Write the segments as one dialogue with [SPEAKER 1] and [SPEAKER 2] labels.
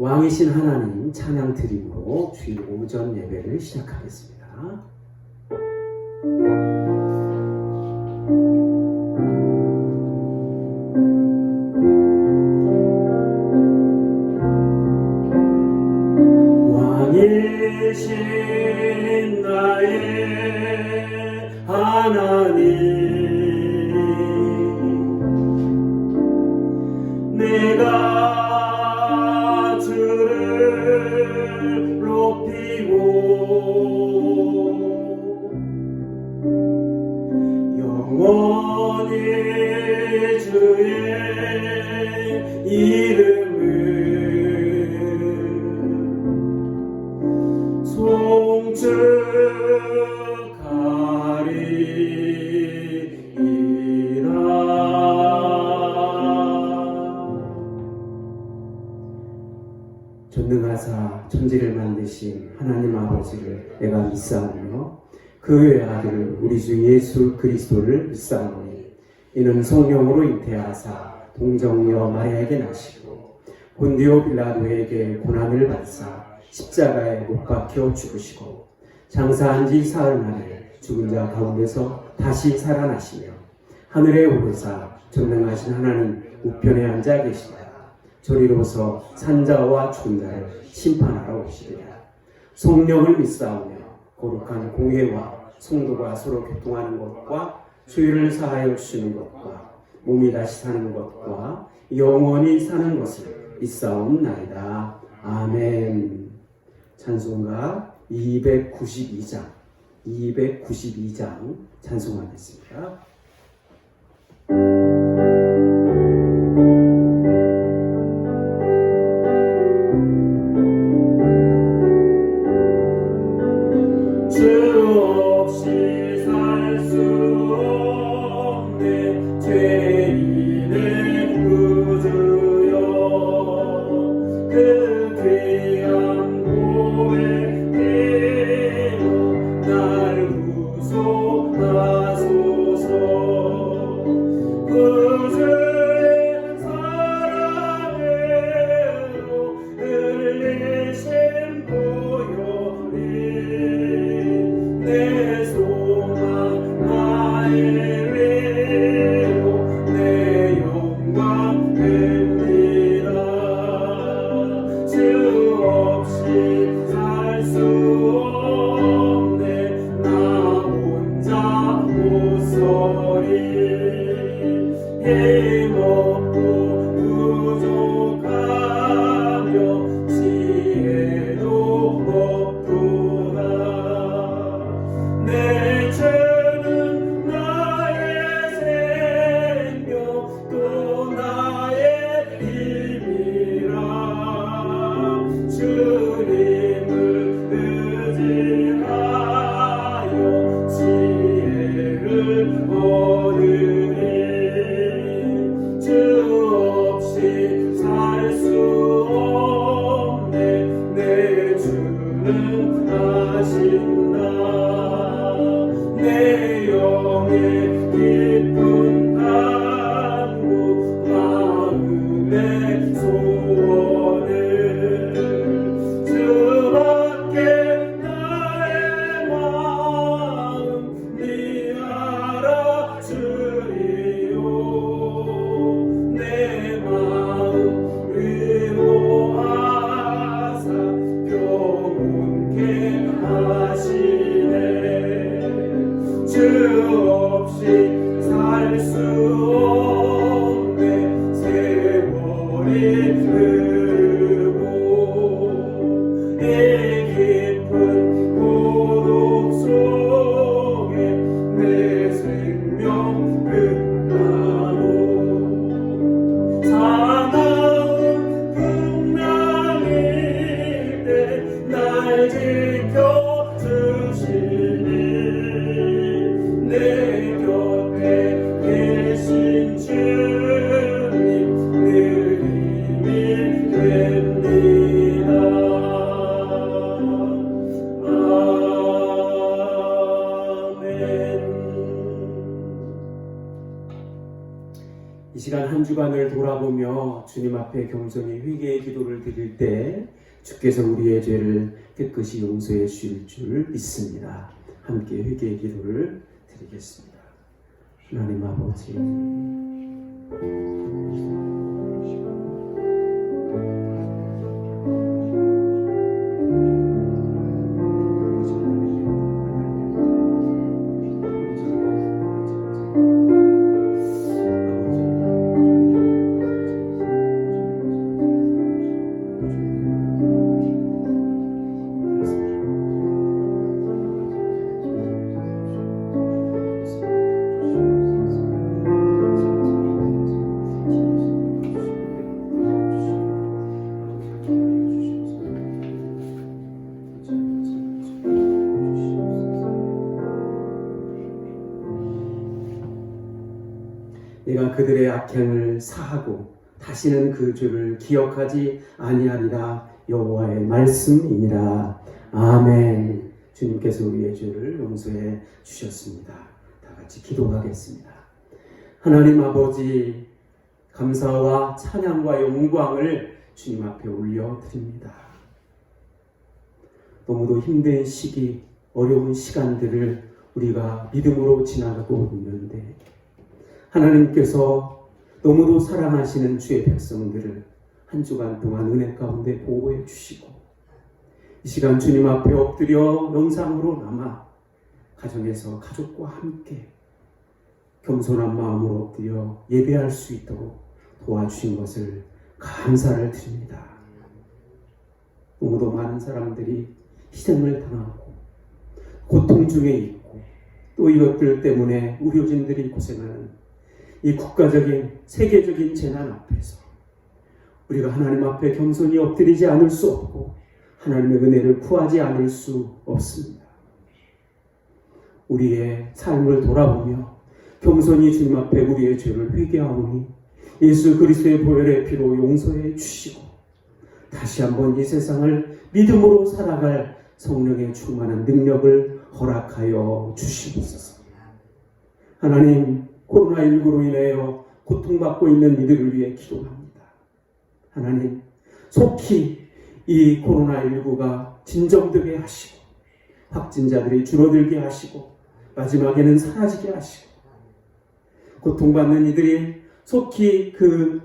[SPEAKER 1] 왕이신 하나님 찬양 드림으로 주일 오전 예배를 시작하겠습니다. 왕이신 나의 하나님, 내가 주를 높이고 영원히 주의 이름을 송축하리이다. 전능하사 천지를 만드신 하나님 아버지를 내가 믿사오며 그 외의 아들 우리 주 예수 그리스도를 믿사오니 이는 성령으로 잉태하사 동정녀 마리아에게 나시고 본디오 빌라도에게 고난을 받사 십자가에 못 박혀 죽으시고 장사한 지 사흘 만에 죽은 자 가운데서 다시 살아나시며 하늘에 오르사 전능하신 하나님 우편에 앉아 계시다. 저리로서 산자와 죽은 자를 심판하러 오시리라. 성령을 믿사오며 거룩한 공회와 성도가 서로 교통하는 것과 죄를 사하여 주시는 것과 몸이 다시 사는 것과 영원히 사는 것을 믿사옵나이다. 아멘. 찬송가 292장 찬송하겠습니다.
[SPEAKER 2] 소원을
[SPEAKER 1] 시간 한 주간을 돌아보며 주님 앞에 겸손히 회개의 기도를 드릴 때 주께서 우리의 죄를 깨끗이 용서해 주실 줄 믿습니다. 함께 회개의 기도를 드리겠습니다. 하나님 아버지, 내가 그들의 악행을 사하고 다시는 그 죄를 기억하지 아니하리라. 여호와의 말씀이니라. 아멘. 주님께서 우리의 죄를 용서해 주셨습니다. 다 같이 기도하겠습니다. 하나님 아버지, 감사와 찬양과 영광을 주님 앞에 올려드립니다. 너무도 힘든 시기, 어려운 시간들을 우리가 믿음으로 지나가고 있는데 하나님께서 너무도 사랑하시는 주의 백성들을 한 주간 동안 은혜 가운데 보호해 주시고 이 시간 주님 앞에 엎드려 영상으로 남아 가정에서 가족과 함께 겸손한 마음으로 엎드려 예배할 수 있도록 도와주신 것을 감사를 드립니다. 너무도 많은 사람들이 희생을 당하고 고통 중에 있고 또 이것들 때문에 의료진들이 고생하는 이 국가적인 세계적인 재난 앞에서 우리가 하나님 앞에 겸손히 엎드리지 않을 수 없고 하나님의 은혜를 구하지 않을 수 없습니다. 우리의 삶을 돌아보며 겸손히 주님 앞에 우리의 죄를 회개하오니 예수 그리스도의 보혈의 피로 용서해 주시고 다시 한번 이 세상을 믿음으로 살아갈 성령의 충만한 능력을 허락하여 주시옵소서. 하나님, 코로나19로 인하여 고통받고 있는 이들을 위해 기도합니다. 하나님, 속히 이 코로나19가 진정되게 하시고 확진자들이 줄어들게 하시고 마지막에는 사라지게 하시고 고통받는 이들이 속히 그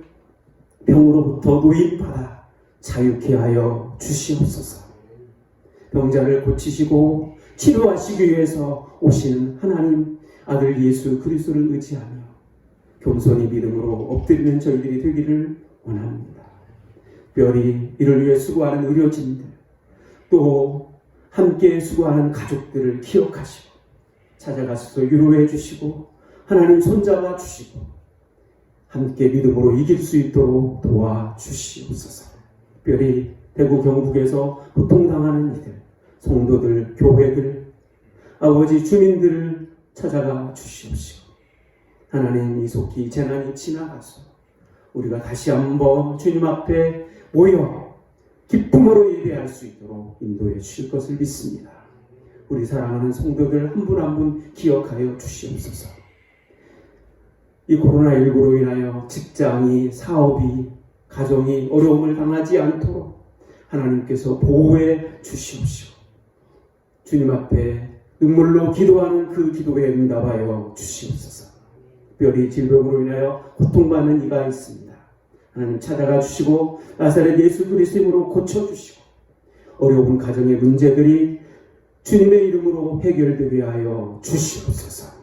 [SPEAKER 1] 병으로부터 노임받아 자유케 하여 주시옵소서. 병자를 고치시고 치료하시기 위해서 오신 하나님 아들 예수 그리스도를 의지하며 겸손히 믿음으로 엎드리는 저희들이 되기를 원합니다. 특별히 이를 위해 수고하는 의료진들 또 함께 수고하는 가족들을 기억하시고 찾아가서 위로해 주시고 하나님 손잡아 주시고 함께 믿음으로 이길 수 있도록 도와주시옵소서. 특별히 대구 경북에서 고통당하는 이들, 성도들, 교회들, 아버지 주민들을 찾아가 주시옵시고 하나님, 이 속히 재난이 지나가서 우리가 다시 한번 주님 앞에 모여 기쁨으로 예배할 수 있도록 인도해 주실 것을 믿습니다. 우리 사랑하는 성도들 한 분 한 분 기억하여 주시옵소서. 이 코로나19로 인하여 직장이, 사업이, 가정이 어려움을 당하지 않도록 하나님께서 보호해 주시옵시고 주님 앞에 눈물로 기도하는 그 기도에 응답하여 주시옵소서. 특별히 질병으로 인하여 고통받는 이가 있습니다. 하나님 찾아가 주시고 나사렛 예수 그리스도로 고쳐주시고 어려운 가정의 문제들이 주님의 이름으로 해결되게 하여 주시옵소서.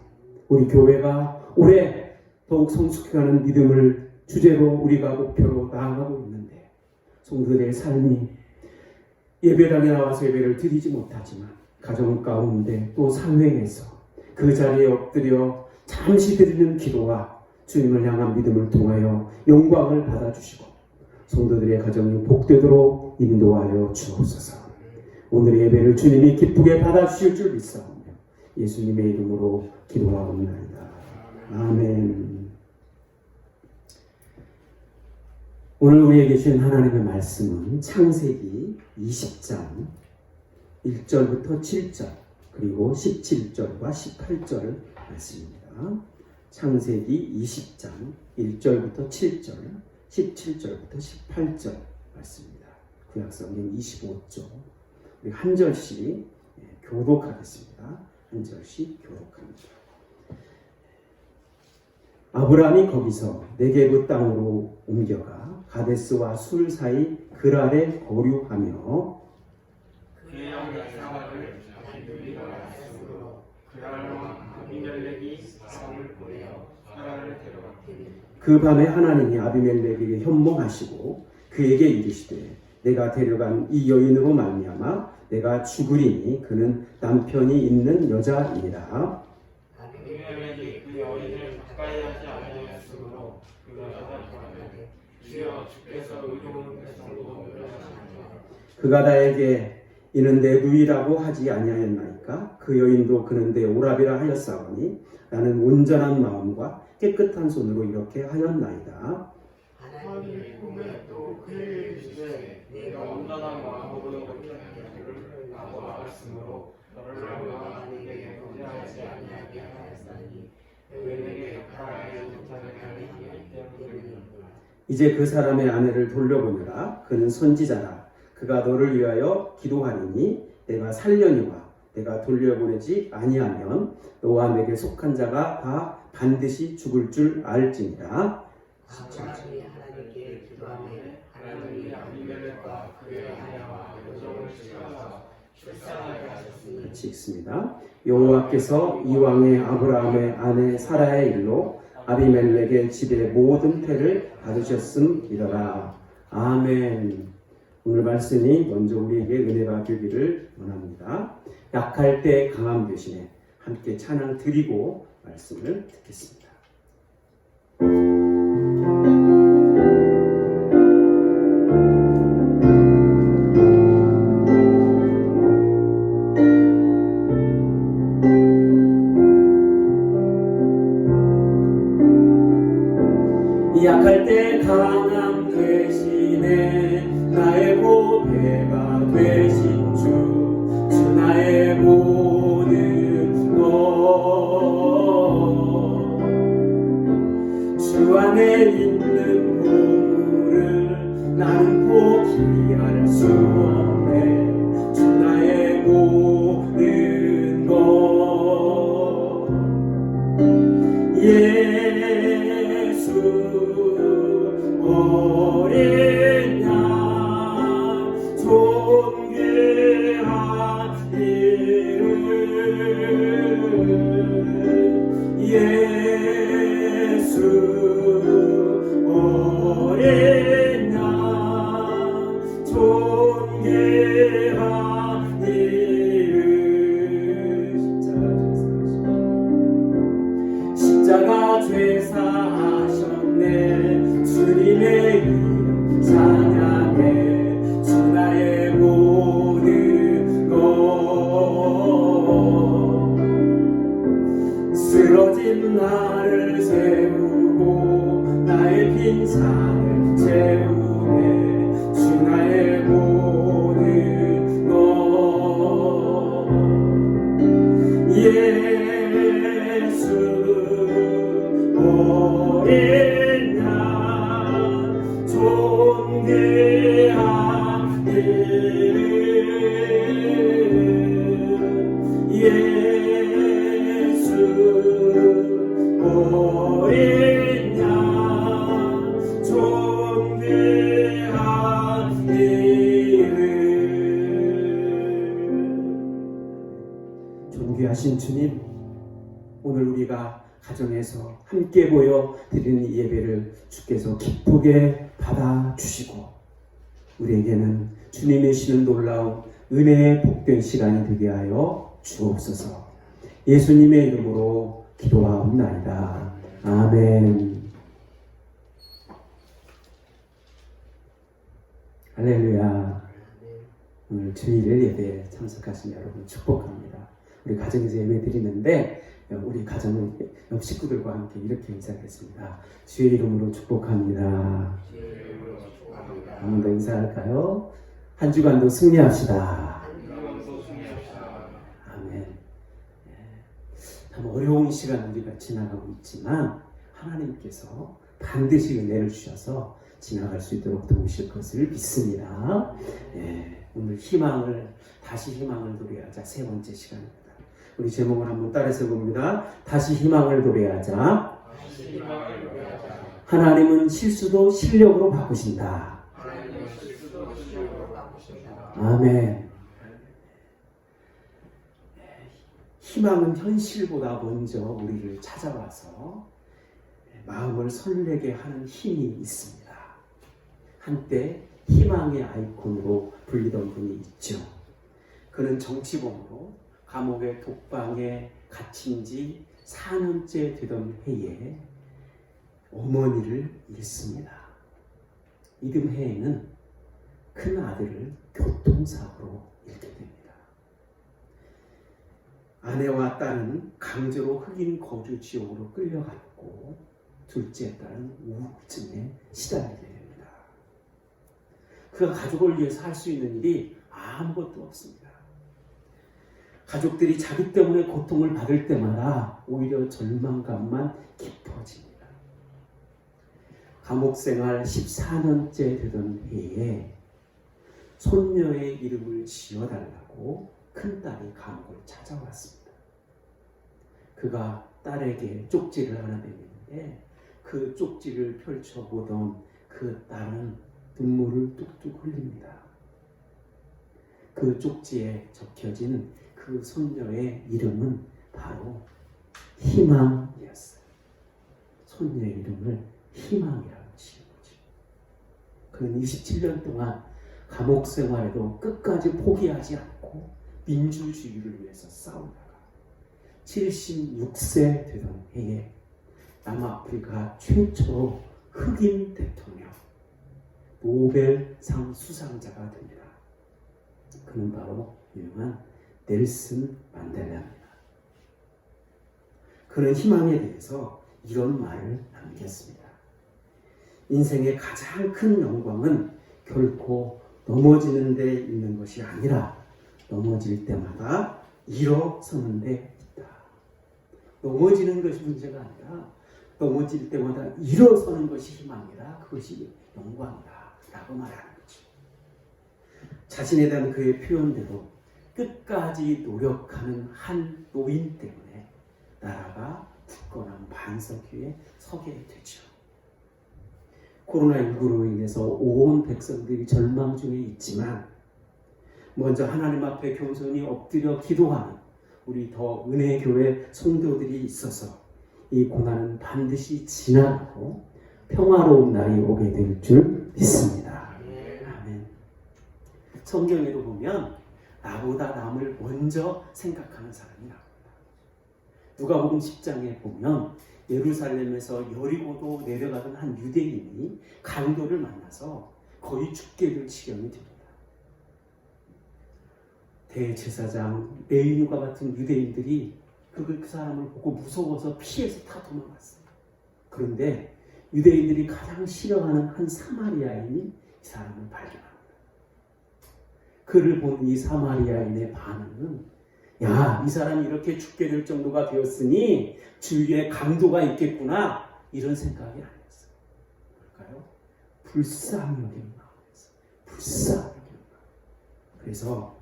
[SPEAKER 1] 우리 교회가 올해 더욱 성숙해가는 믿음을 주제로 우리가 목표로 나아가고 있는데 성도들의 삶이 예배당에 나와서 예배를 드리지 못하지만 가정 가운데 또 사회에서 그 자리에 엎드려 잠시 드리는 기도와 주님을 향한 믿음을 통하여 영광을 받아주시고 성도들의 가정이 복되도록 인도하여 주옵소서. 오늘의 예배를 주님이 기쁘게 받아주실 줄 믿사오며 예수님의 이름으로 기도하옵나이다. 아멘. 오늘 우리에게 주신 하나님의 말씀은 창세기 20장 1절부터 7절 그리고 17절과 18절 말씀입니다. 창세기 20장 1절부터 7절, 17절부터 18절 말씀입니다. 구약성경 25쪽. 우리 한 절씩 교독하겠습니다. 한 절씩 교독합니다. 아브라함이 거기서 네게브 땅으로 옮겨가 가데스와 술 사이 그랄에 거류하며
[SPEAKER 2] 그의 아내 사라를 단둘이가 낳았으므로 그랄 왕 아비멜렉이 사람을 보내어 사라를 데려갔더니
[SPEAKER 1] 그 밤에 하나님이 아비멜렉에게 현몽하시고 그에게 이르시되 내가 데려간 이 여인으로 말미암아 내가 죽으리니 그는 남편이 있는 여자이니라.
[SPEAKER 2] 아비멜렉이 그 여인을 가까이 하지 아니하였으므로 그 여자가 말하되 주여 주께서 의로운 백성도 멸하시나이다.
[SPEAKER 1] 그가 나에게 이는 내 누이라고 하지 아니하였나이까? 그 여인도 그는 내 오라비라 하였사오니 나는 온전한 마음과 깨끗한 손으로 이렇게 하였나이다.
[SPEAKER 2] 하나님의 꿈에 또 그를 이르시되 내가 온전한 마음으로 이렇게 하기를 나도 알았으므로 너를 왕에게 범죄하지 아니하게 하였사니 왜 내게 역할하지 못하게 하기 때문이니라.
[SPEAKER 1] 이제 그 사람의 아내를 돌려보내라. 그는 선지자라. 그가 너를 위하여 기도하리니 내가 살려니와 내가 돌려보내지 아니하면 너와 내게 속한 자가 다 반드시 죽을 줄 알지니라.
[SPEAKER 3] 아브라함이 하나님께 기도하며
[SPEAKER 2] 하나님이 아비멜렉과 그의 아내와 여종을 시켜서 출산하게 하셨으니
[SPEAKER 1] 같이 읽습니다. 여호와께서 이왕의 아브라함의 아내 사라의 일로 아비멜렉의 집의 모든 태를 받으셨음이더라. 아멘. 오늘 말씀이 먼저 우리에게 은혜가 되기를 원합니다. 약할 때 강함 대신에 함께 찬양 드리고 말씀을 듣겠습니다. 약할 때 강함 대신에 나의 보배가 되신 주 나의 모든 것, 주 안에 있는 보물을 나는 포기할 수 없네. 주 나의 모든 것, 어린 양 존귀한 이름 예수 어린 양 존귀한 이름 십자가 죄사하셨네. 주님의 이름 찬양해. 주 나의 모든 것, 쓰러진 나를 세우고 나의 빈산을 채우네. 주 나의 모든 것 예수 어린 양 존귀한 이름 예수 어린 양 존귀한 이름. 존귀하신 주님, 오늘 우리가 가정에서 함께 모여 드리는 이 예배를 주께서 기쁘게 받아주시고 우리에게는 주님의 시는 놀라운 은혜의 복된 시간이 되게 하여 주옵소서. 예수님의 이름으로 기도하옵나이다. 아멘. 할렐루야. 오늘 주일 예배에 참석하신 여러분 축복합니다. 우리 가정에서 예배 드리는데 우리 가정은 옆 식구들과 함께 이렇게 인사하겠습니다. 주의 이름으로 축복합니다. 한 번 더 인사할까요? 한 주간도 승리합시다. 아멘. 참 어려운 시간 우리가 지나가고 있지만 하나님께서 반드시 은혜를 주셔서 지나갈 수 있도록 도우실 것을 믿습니다. 오늘 다시 희망을 노래하자 세 번째 시간입니다. 우리 제목을 한번 따라서 봅니다. 다시 희망을 노래하자. 하나님은 실수도 실력으로 바꾸신다. 아멘. 희망은 현실보다 먼저 우리를 찾아와서 마음을 설레게 하는 힘이 있습니다. 한때 희망의 아이콘으로 불리던 분이 있죠. 그는 정치범으로 감옥의 독방에 갇힌 지 4년째 되던 해에 어머니를 잃습니다. 이듬 해에는 큰 아들을 교통사고로 잃게 됩니다. 아내와 딸은 강제로 흑인 거주 지역으로 끌려갔고 둘째 딸은 우울증에 시달리게 됩니다. 그가 가족을 위해서 할 수 있는 일이 아무것도 없습니다. 가족들이 자기 때문에 고통을 받을 때마다 오히려 절망감만 깊어집니다. 감옥 생활 14년째 되던 해에 손녀의 이름을 지어달라고 큰딸이 감옥을 찾아왔습니다. 그가 딸에게 쪽지를 하나 내밀는데 그 쪽지를 펼쳐보던 그 딸은 눈물을 뚝뚝 흘립니다. 그 쪽지에 적혀진 그 손녀의 이름은 바로 희망이었어요. 손녀의 이름을 희망이라고 지은 거죠. 그는 27년 동안 감옥 생활에도 끝까지 포기하지 않고 민주주의를 위해서 싸우다가 76세 되던 해에 남아프리카 최초 흑인 대통령 노벨상 수상자가 됩니다. 그는 바로 유명한 넬슨 만델라입니다. 그는 희망에 대해서 이런 말을 남겼습니다. 인생의 가장 큰 영광은 결코 넘어지는 데 있는 것이 아니라 넘어질 때마다 일어서는 데 있다. 넘어지는 것이 문제가 아니라 넘어질 때마다 일어서는 것이 희망이라 그것이 영광이다 라고 말하는 거죠. 자신에 대한 그의 표현대로 끝까지 노력하는 한 노인 때문에 나라가 굳건한 반석 위에 서게 되죠. 코로나19로 인해서 온 백성들이 절망 중에 있지만 먼저 하나님 앞에 겸손히 엎드려 기도하는 우리 더 은혜교회 성도들이 있어서 이 고난은 반드시 지나가고 평화로운 날이 오게 될 줄 믿습니다. 아멘. 성경에도 보면 나보다 남을 먼저 생각하는 사람이 나옵니다. 누가복음 10장에 보면 예루살렘에서 여리고도 내려가던 한 유대인이 강도를 만나서 거의 죽게 될 지경이 됩니다. 대제사장 레위인과 같은 유대인들이 그 사람을 보고 무서워서 피해서 다 도망갔어요. 그런데 유대인들이 가장 싫어하는 한 사마리아인이 이 사람을 발견합니다. 그를 본 이 사마리아인의 반응은 야, 이 사람이 이렇게 죽게 될 정도가 되었으니 주위에 강도가 있겠구나 이런 생각이 아니었어요. 그럴까요? 불쌍히 여기는 마음이었어요. 불쌍히 여기는 마음. 그래서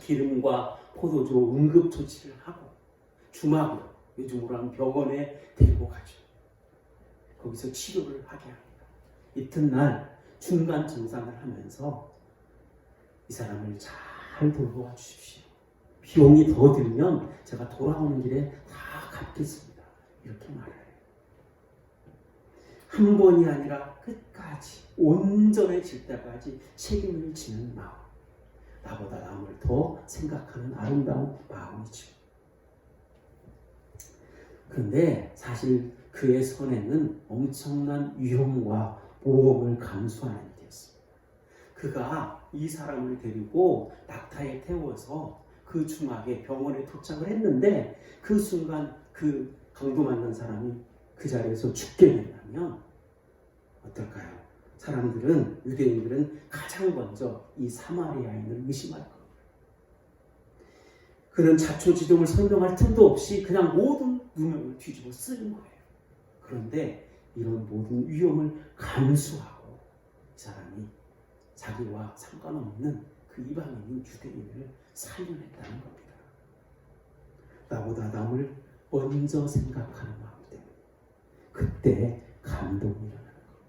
[SPEAKER 1] 기름과 포도주 응급조치를 하고 주막으로 요즘으로 하면 병원에 데리고 가죠. 거기서 치료를 하게 합니다. 이튿날 중간 정상을 하면서 이 사람을 잘 돌보아 주십시오. 비용이 더 들면 제가 돌아오는 길에 다 갚겠습니다. 이렇게 말해요. 한 번이 아니라 끝까지 온전해질 때까지 책임을 지는 마음. 나보다 남을 더 생각하는 아름다운 마음이죠. 그런데 사실 그의 손에는 엄청난 위험과 모험을 감수하는 일이었습니다. 그가 이 사람을 데리고 낙타에 태워서 그 주막에 병원에 도착을 했는데 그 순간 그 강도 만난 사람이 그 자리에서 죽게 된다면 어떨까요? 사람들은, 유대인들은 가장 먼저 이 사마리아인을 의심할 겁니다. 그는 자초지종을 설명할 틈도 없이 그냥 모든 누명을 뒤집어 쓰는 거예요. 그런데 이런 모든 위험을 감수하고 이 사람이 자기와 상관없는 그 이방인인 유대인을 살려냈다는 겁니다. 나보다 남을 먼저 생각하는 마음 때문에 그때 감동이 일어나는 거예요.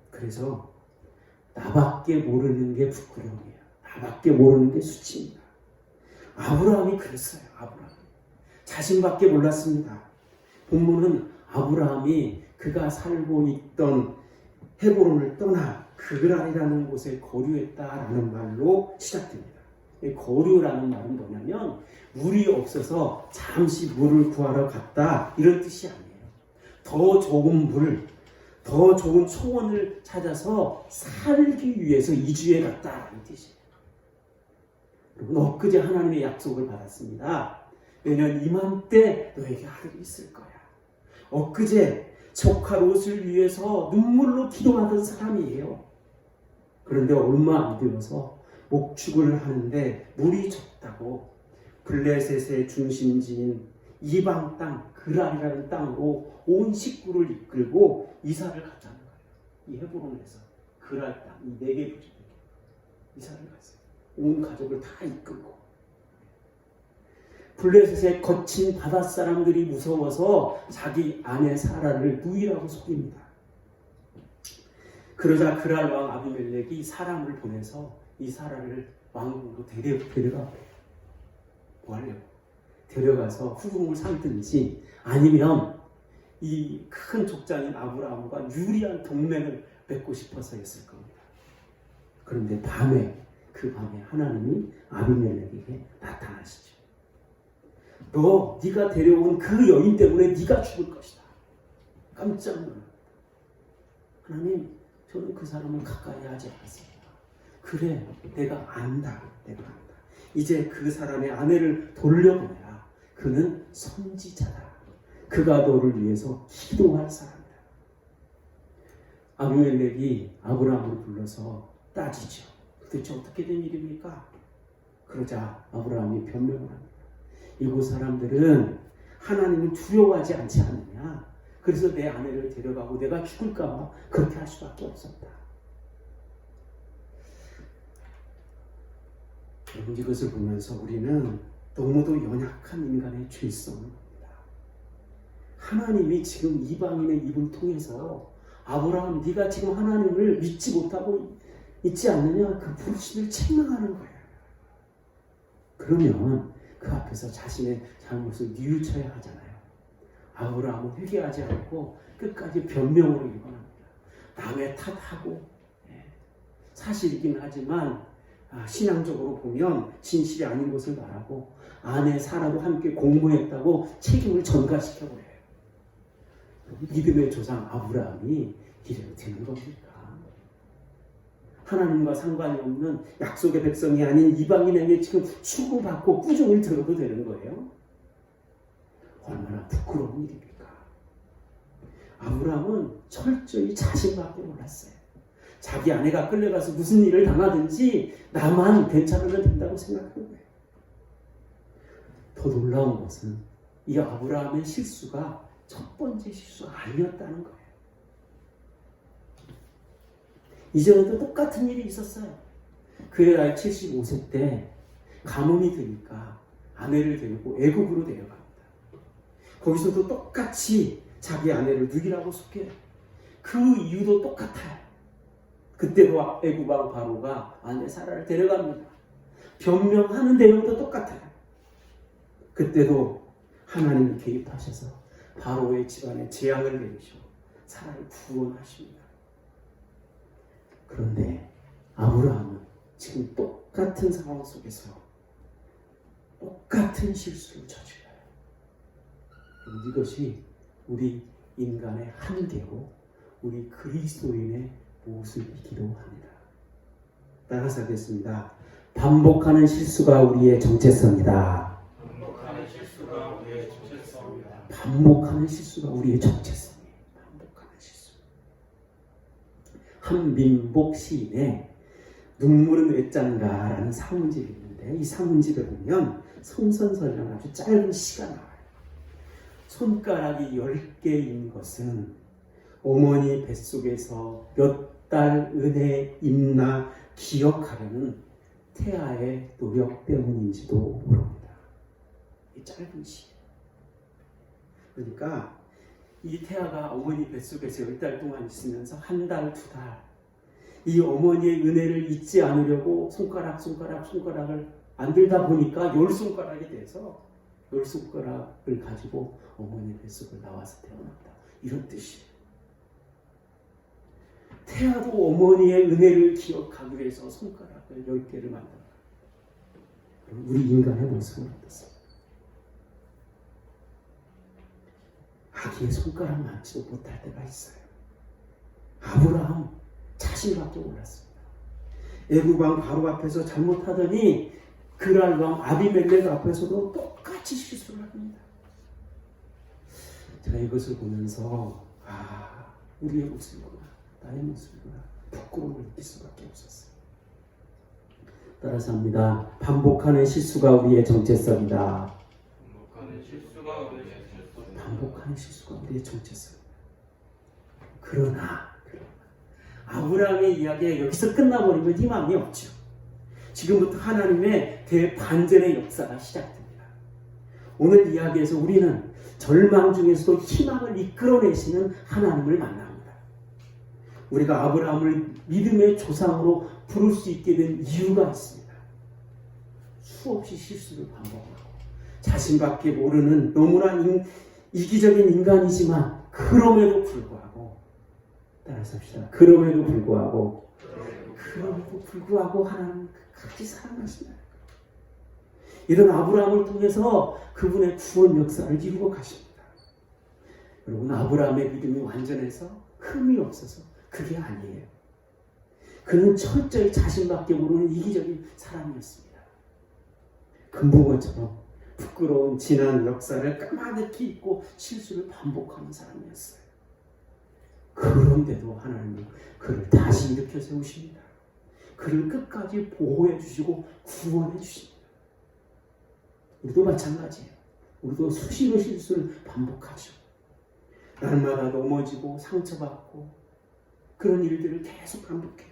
[SPEAKER 1] 그래서 나밖에 모르는 게 부끄러움이에요. 나밖에 모르는 게 수치입니다. 아브라함이 그랬어요. 아브라함 자신밖에 몰랐습니다. 본문은 아브라함이 그가 살고 있던 헤브론을 떠나 그랄이라는 곳에 거류했다라는 말로 시작됩니다. 이 거류라는 말은 뭐냐면 물이 없어서 잠시 물을 구하러 갔다 이런 뜻이 아니에요. 더 좋은 물, 더 좋은 초원을 찾아서 살기 위해서 이주해 갔다라는 뜻이에요. 여러분, 엊그제 하나님의 약속을 받았습니다. 내년 이맘때 너에게 아들이 있을 거야. 엊그제 적할 옷을 위해서 눈물로 기도하던 사람이에요. 그런데 얼마 안 되어서 목축을 하는데 물이 적다고 블레셋의 중심지인 이방 땅 그랄이라는 땅으로 온 식구를 이끌고 이사를 갔다는 거예요. 이 헤브론에서 그랄 땅, 이 4개 부족에게 이사를 갔어요. 온 가족을 다 이끌고. 블레셋의 거친 바닷사람들이 무서워서 자기 아내 사라를 누이라고 속입니다. 그러자 그랄 왕 아비멜렉이 사람을 보내서 이 사라를 왕궁으로 데려가 버려요. 뭐 하려고? 데려가서 후궁을 삼든지 아니면 이 큰 족장인 아브라함과 유리한 동맹을 맺고 싶어서였을 겁니다. 그런데 그 밤에 하나님이 아비멜렉에게 나타나시죠. 네가 데려온 그 여인 때문에 네가 죽을 것이다. 깜짝 놀랍니다. 하나님, 저는 그 사람을 가까이 하지 않았습니다. 그래, 내가 안다. 이제 그 사람의 아내를 돌려보내라. 그는 선지자다. 그가 너를 위해서 기도할 사람이다. 아비멜렉이 아브라함을 불러서 따지죠. 도대체 어떻게 된 일입니까? 그러자 아브라함이 변명을 합니다. 이곳 사람들은 하나님을 두려워하지 않지 않느냐. 그래서 내 아내를 데려가고 내가 죽을까 봐 그렇게 할 수밖에 없었다. 여러분, 이것을 보면서 우리는 너무도 연약한 인간의 죄성을 봅니다. 하나님이 지금 이방인의 입을 통해서 아브라함, 네가 지금 하나님을 믿지 못하고 있지 않느냐, 그 부르심을 책망하는 거예요. 그러면 그 앞에서 자신의 잘못을 뉘우쳐야 하잖아요. 아브라함은 회개하지 않고 끝까지 변명으로 일관합니다. 남의 탓하고, 사실이긴 하지만 신앙적으로 보면 진실이 아닌 것을 말하고 아내 사라도 함께 공모했다고 책임을 전가시켜버려요. 믿음의 조상 아브라함이 이래도 되는 겁니까? 하나님과 상관이 없는 약속의 백성이 아닌 이방인에게 지금 추구받고 꾸중을 들어도 되는 거예요? 얼마나 부끄러운 일입니까? 아브라함은 철저히 자신밖에 몰랐어요. 자기 아내가 끌려가서 무슨 일을 당하든지 나만 괜찮으면 된다고 생각하는 거예요. 더 놀라운 것은 이 아브라함의 실수가 첫 번째 실수가 아니었다는 거예요. 이전에도 똑같은 일이 있었어요. 그의 나이 75세 때 가뭄이 드니까 아내를 데리고 애굽으로 데려갑니다. 거기서도 똑같이 자기 아내를 누이라고 속여요. 그 이유도 똑같아요. 그때도 애굽 왕 바로가 아내 사라를 데려갑니다. 변명하는 내용도 똑같아요. 그때도 하나님이 개입하셔서 바로의 집안에 재앙을 내리시고 사라를 구원하십니다. 그런데 아브라함은 지금 똑같은 상황 속에서 똑같은 실수를 저질러요. 이것이 우리 인간의 한계고 우리 그리스도인의 모습이기도 합니다. 따라서 하겠습니다. 반복하는 실수가 우리의 정체성이다.
[SPEAKER 2] 반복하는 실수가 우리의 정체성입니다.
[SPEAKER 1] 반복하는 실수가 우리의 정체성이에요. 반복하는 실수. 한민복 시인의 눈물은 왜 짠가라는 산문집이 있는데 이 산문집에 보면 성선설이라는 아주 짧은 시가 나와요. 손가락이 10개인 것은 어머니 뱃속에서 몇 달 은혜 임나 기억하려는 태아의 노력 때문인지도 모릅니다. 이 짧은 시. 그러니까 이 태아가 어머니 뱃속에서 10달 동안 있으면서 한 달, 2달 이 어머니의 은혜를 잊지 않으려고 손가락을 안 들다 보니까 10손가락이 돼서 10손가락을 가지고 어머니 뱃속을 나와서 태어났다. 이런 뜻이에요. 태아도 어머니의 은혜를 기억하기 위해서 손가락을 10개를 만들어요. 그럼 우리 인간의 모습은 어떻습니까? 아기의 손가락 만지도 못할 때가 있어요. 아브라함 자신밖에 몰랐습니다. 애굽왕 바로 앞에서 잘못하더니 그랄 왕 아비멜렉 앞에서도 똑같이 실수를 합니다. 제가 이것을 보면서 우리의 모습이구나, 나의 모습이구나, 부끄러움을 느낄 수밖에 없었어요. 따라서 합니다. 반복하는 실수가 우리의 정체성이다. 반복하는 실수가 우리의 정체성이다. 그러나 아브라함의 이야기가 여기서 끝나버리면 희망이 없죠. 지금부터 하나님의 대반전의 역사가 시작됩니다. 오늘 이야기에서 우리는 절망 중에서도 희망을 이끌어내시는 하나님을 만납니다. 우리가 아브라함을 믿음의 조상으로 부를 수 있게 된 이유가 있습니다. 수없이 실수를 반복하고 자신밖에 모르는 너무나 이기적인 인간이지만 그럼에도 불구하고 따라서 합시다. 그럼에도 불구하고 하나님 끝까지 사랑하신다. 이런 아브라함을 통해서 그분의 구원 역사를 이루고 가십니다. 여러분, 아브라함의 믿음이 완전해서 흠이 없어서 그게 아니에요. 그는 철저히 자신밖에 모르는 이기적인 사람이었습니다. 금붕어처럼 부끄러운 지난 역사를 까마득히 잊고 실수를 반복하는 사람이었어요. 그런데도 하나님은 그를 다시 일으켜 세우십니다. 그를 끝까지 보호해 주시고 구원해 주십니다. 우리도 마찬가지예요. 우리도 수시로 실수를 반복하죠. 날마다 넘어지고 상처받고 그런 일들을 계속 반복해요.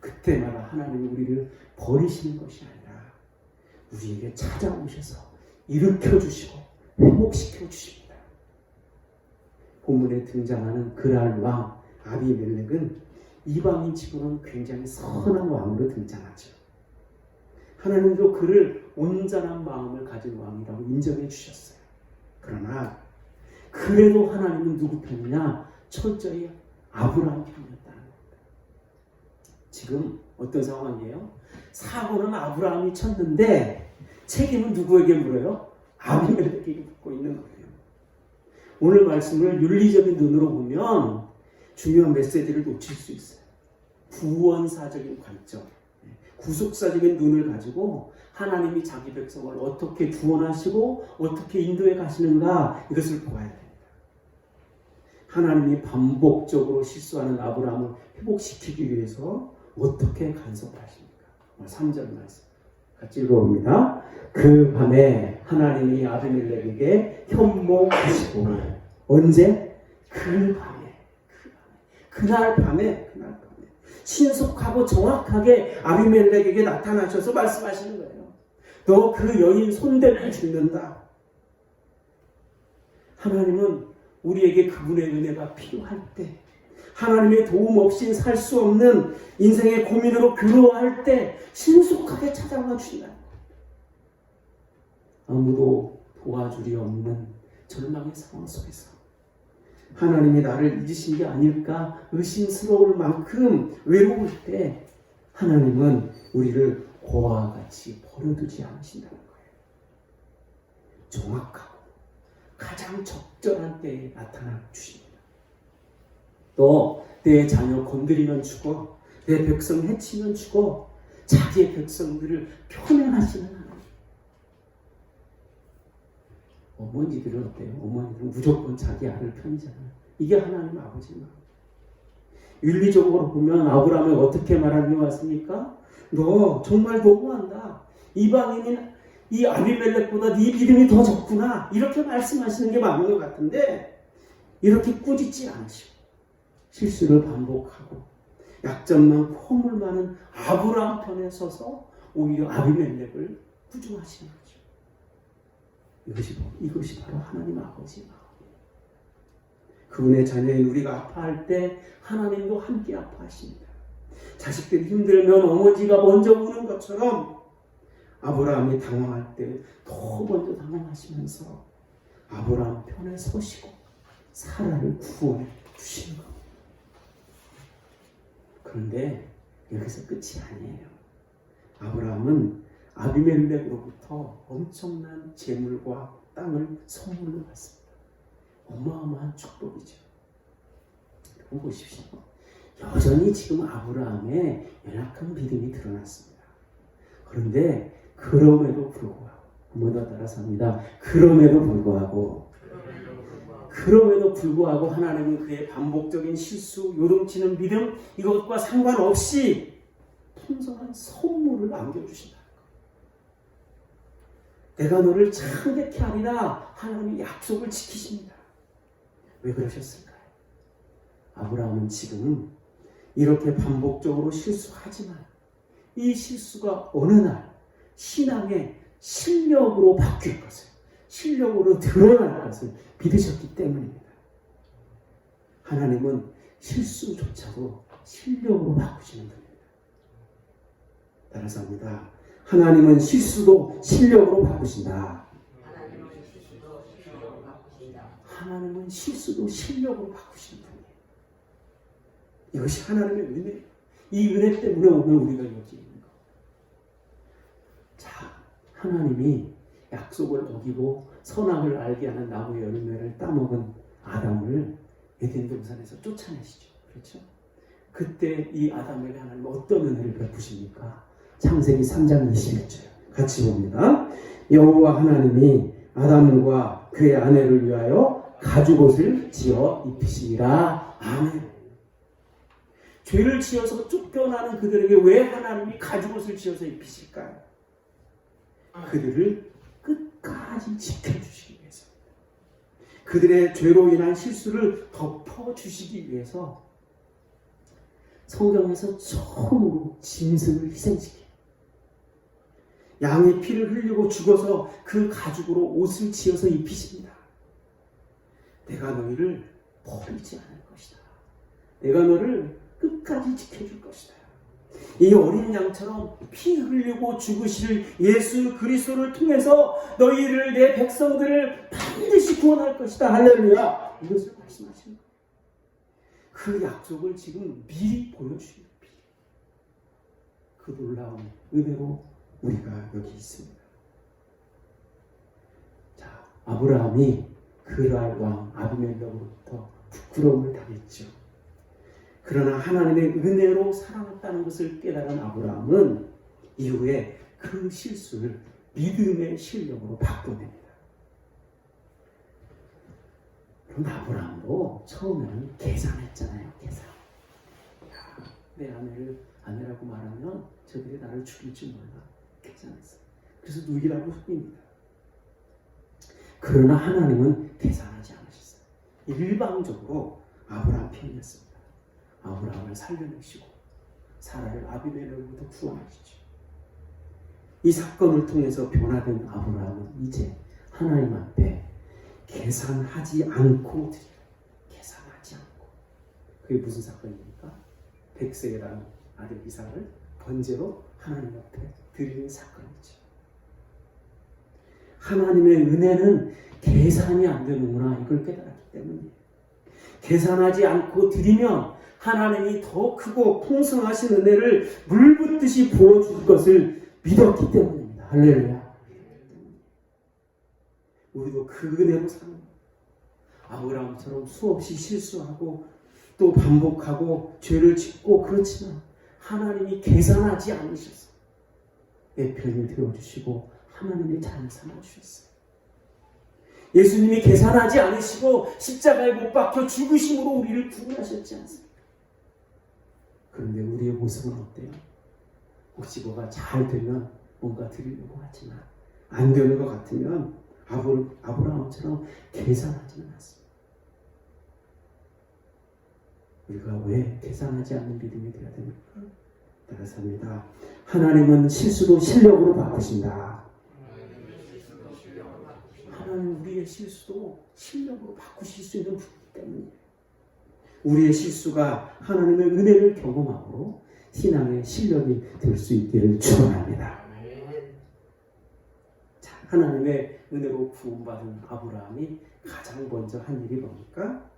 [SPEAKER 1] 그때마다 하나님이 우리를 버리시는 것이 아니라 우리에게 찾아오셔서 일으켜 주시고 회복시켜 주십니다. 본문에 등장하는 그랄 왕 아비멜렉은 이방인 치고는 굉장히 선한 왕으로 등장하죠. 하나님도 그를 온전한 마음을 가진 왕이라고 인정해 주셨어요. 그러나 그래도 하나님은 누구 편이냐? 철저히 아브라함 편이었다는 겁니다. 지금 어떤 상황이에요? 사고는 아브라함이 쳤는데 책임은 누구에게 물어요? 아비멜렉에게 묻고 있는 거예요. 오늘 말씀을 윤리적인 눈으로 보면 중요한 메시지를 놓칠 수 있어요. 구원사적인 관점, 구속사적인 눈을 가지고 하나님이 자기 백성을 어떻게 구원하시고 어떻게 인도해 가시는가, 이것을 보아야 됩니다. 하나님이 반복적으로 실수하는 아브라함을 회복시키기 위해서 어떻게 간섭하십니까? 3절 말씀 같이 읽어봅니다. 그 밤에 하나님이 아비멜렉에게 현몽하시고, 언제? 그날 밤에 신속하고 정확하게 아비멜렉에게 나타나셔서 말씀하시는 거예요. 너 그 여인 손대면 죽는다. 하나님은 우리에게 그분의 은혜가 필요할 때, 하나님의 도움 없이 살 수 없는 인생의 고민으로 괴로워할 때 신속하게 찾아와 주신다. 아무도 도와줄이 없는 절망의 상황 속에서 하나님이 나를 잊으신 게 아닐까 의심스러울 만큼 외로울 때 하나님은 우리를 고아와 같이 버려두지 않으신다는 거예요. 정확하고 가장 적절한 때에 나타나 주십니다. 또 내 자녀 건드리면 죽어, 내 백성 해치면 죽어, 자기의 백성들을 편애하시는 하나님. 어머니들은 어때요? 어머니들은 무조건 자기 아들 편이잖아요. 이게 하나님 아버지 마음. 윤리적으로 보면 아브라함이 어떻게 말하는 게 맞습니까? 너 정말 너무한다. 이방인인 이 아비멜렉보다 네 믿음이 더 적구나. 이렇게 말씀하시는 게 맞는 것 같은데 이렇게 꾸짖지 않으시고 실수를 반복하고 약점 많고 허물 많은 아브라함 편에 서서 오히려 아비멜렉을 부정하시는 거죠. 이것이 바로 하나님 아버지의 마음이에요. 그분의 자녀인 우리가 아파할 때 하나님도 함께 아파하십니다. 자식들이 힘들면 어머니가 먼저 우는 것처럼 아브라함이 당황할 때 더 먼저 당황하시면서 아브라함 편에 서시고 사라를 구원해 주시는 겁니다. 그런데 여기서 끝이 아니에요. 아브라함은 아비멜렉으로부터 엄청난 재물과 땅을 선물로 받습니다. 어마어마한 축복이죠. 여러분 보십시오. 여전히 지금 아브라함의 연약한 믿음이 드러났습니다. 그런데 그럼에도 불구하고 한 번 더 따라서 합니다. 그럼에도 불구하고 하나님은 그의 반복적인 실수, 요동치는 믿음 이것과 상관없이 풍성한 선물을 남겨주신다는 거예요. 내가 너를 창대케 하리라 하나님이 약속을 지키십니다. 왜 그러셨을까요? 아브라함은 지금 이렇게 반복적으로 실수하지만 이 실수가 어느 날 신앙의 실력으로 바뀔 것을, 실력으로 드러날 것을 믿으셨기 때문입니다. 하나님은 실수조차도 실력으로 바꾸시는 분입니다. 따라서 합니다. 하나님은 실수도 실력으로 바꾸신다. 하나님은 실수도 실력으로 바꾸시는 분이에요. 이것이 하나님의 은혜예요. 이 은혜 때문에 오늘 우리가 여기 있는 거. 자, 하나님이 약속을 어기고 선악을 알게 하는 나무의 열매를 따먹은 아담을 에덴 동산에서 쫓아내시죠. 그렇죠? 그때 이 아담에게 하나님 어떤 은혜를 베푸십니까? 창세기 3장 21절 같이 봅니다. 여호와 하나님이 아담과 그의 아내를 위하여 가죽옷을 지어 입히시니라. 아멘. 죄를 지어서 쫓겨나는 그들에게 왜 하나님이 가죽옷을 지어서 입히실까요? 그들을 끝까지 지켜주시기 위해서입니다. 그들의 죄로 인한 실수를 덮어주시기 위해서 성경에서 처음으로 짐승을 희생시켜요. 양의 피를 흘리고 죽어서 그 가죽으로 옷을 지어서 입히십니다. 내가 너희를 버리지 않을 것이다. 내가 너를 끝까지 지켜줄 것이다. 이 어린 양처럼 피 흘리고 죽으실 예수 그리스도를 통해서 너희를 내 백성들을 반드시 구원할 것이다. 할렐루야. 이것을 말씀하시는 거예요. 그 약속을 지금 미리 보여주시는 거예요. 그 놀라운 은혜로 우리가 여기 있습니다. 자, 아브라함이 그랄 왕 아비멜렉으로부터 부끄러움을 당했죠. 그러나 하나님의 은혜로 살아났다는 것을 깨달은 아브라함은 이후에 그 실수를 믿음의 실력으로 바꿔냅니다. 그럼 아브라함도 처음에는 계산했잖아요. 계산. 야, 내 아내라고 말하면 저들이 나를 죽일 줄 몰라. 계산했어요. 그래서 누이라고 속입니다. 그러나 하나님은 계산하지 않으셨어요. 일방적으로 아브라함 편이었습니다. 아브라함을 살려내시고 사라를 아비멜렉으로부터 구원하시죠. 이 사건을 통해서 변화된 아브라함은 이제 하나님 앞에 계산하지 않고 드려요. 계산하지 않고. 그게 무슨 사건입니까? 백세라는 아들 이삭을 번제로 하나님 앞에 드리는 사건이죠. 하나님의 은혜는 계산이 안 되는구나. 이걸 깨달았기 때문이에요. 계산하지 않고 드리면 하나님이 더 크고 풍성하신 은혜를 물붓듯이 부어줄 것을 믿었기 때문입니다. 할렐루야. 우리도 그 은혜로 사는 거예요. 아브라함처럼 수없이 실수하고 또 반복하고 죄를 짓고 그렇지만 하나님이 계산하지 않으셨어요. 내 편을 들어주시고 하나님의 자녀 삼아주셨어요. 예수님이 계산하지 않으시고 십자가에 못 박혀 죽으심으로 우리를 구원하셨지 않습니까? 그런데 우리의 모습은 어때요? 혹시 뭐가 잘 되면 뭔가 드리려고 하지만 안 되는 것 같으면 아브라함처럼 계산하지는 않습니다. 우리가 왜 계산하지 않는 믿음이 되어야 됩니까? 따라서 합니다. 하나님은 실수도 실력으로 바꾸신다. 하나님 우리의 실수도 실력으로 바꾸실 수 있는 분이기 때문에 우리의 실수가 하나님의 은혜를 경험함으로 신앙의 실력이 될 수 있기를 축원합니다. 자, 하나님의 은혜로 구원받은 아브라함이 가장 먼저 한 일이 뭡니까?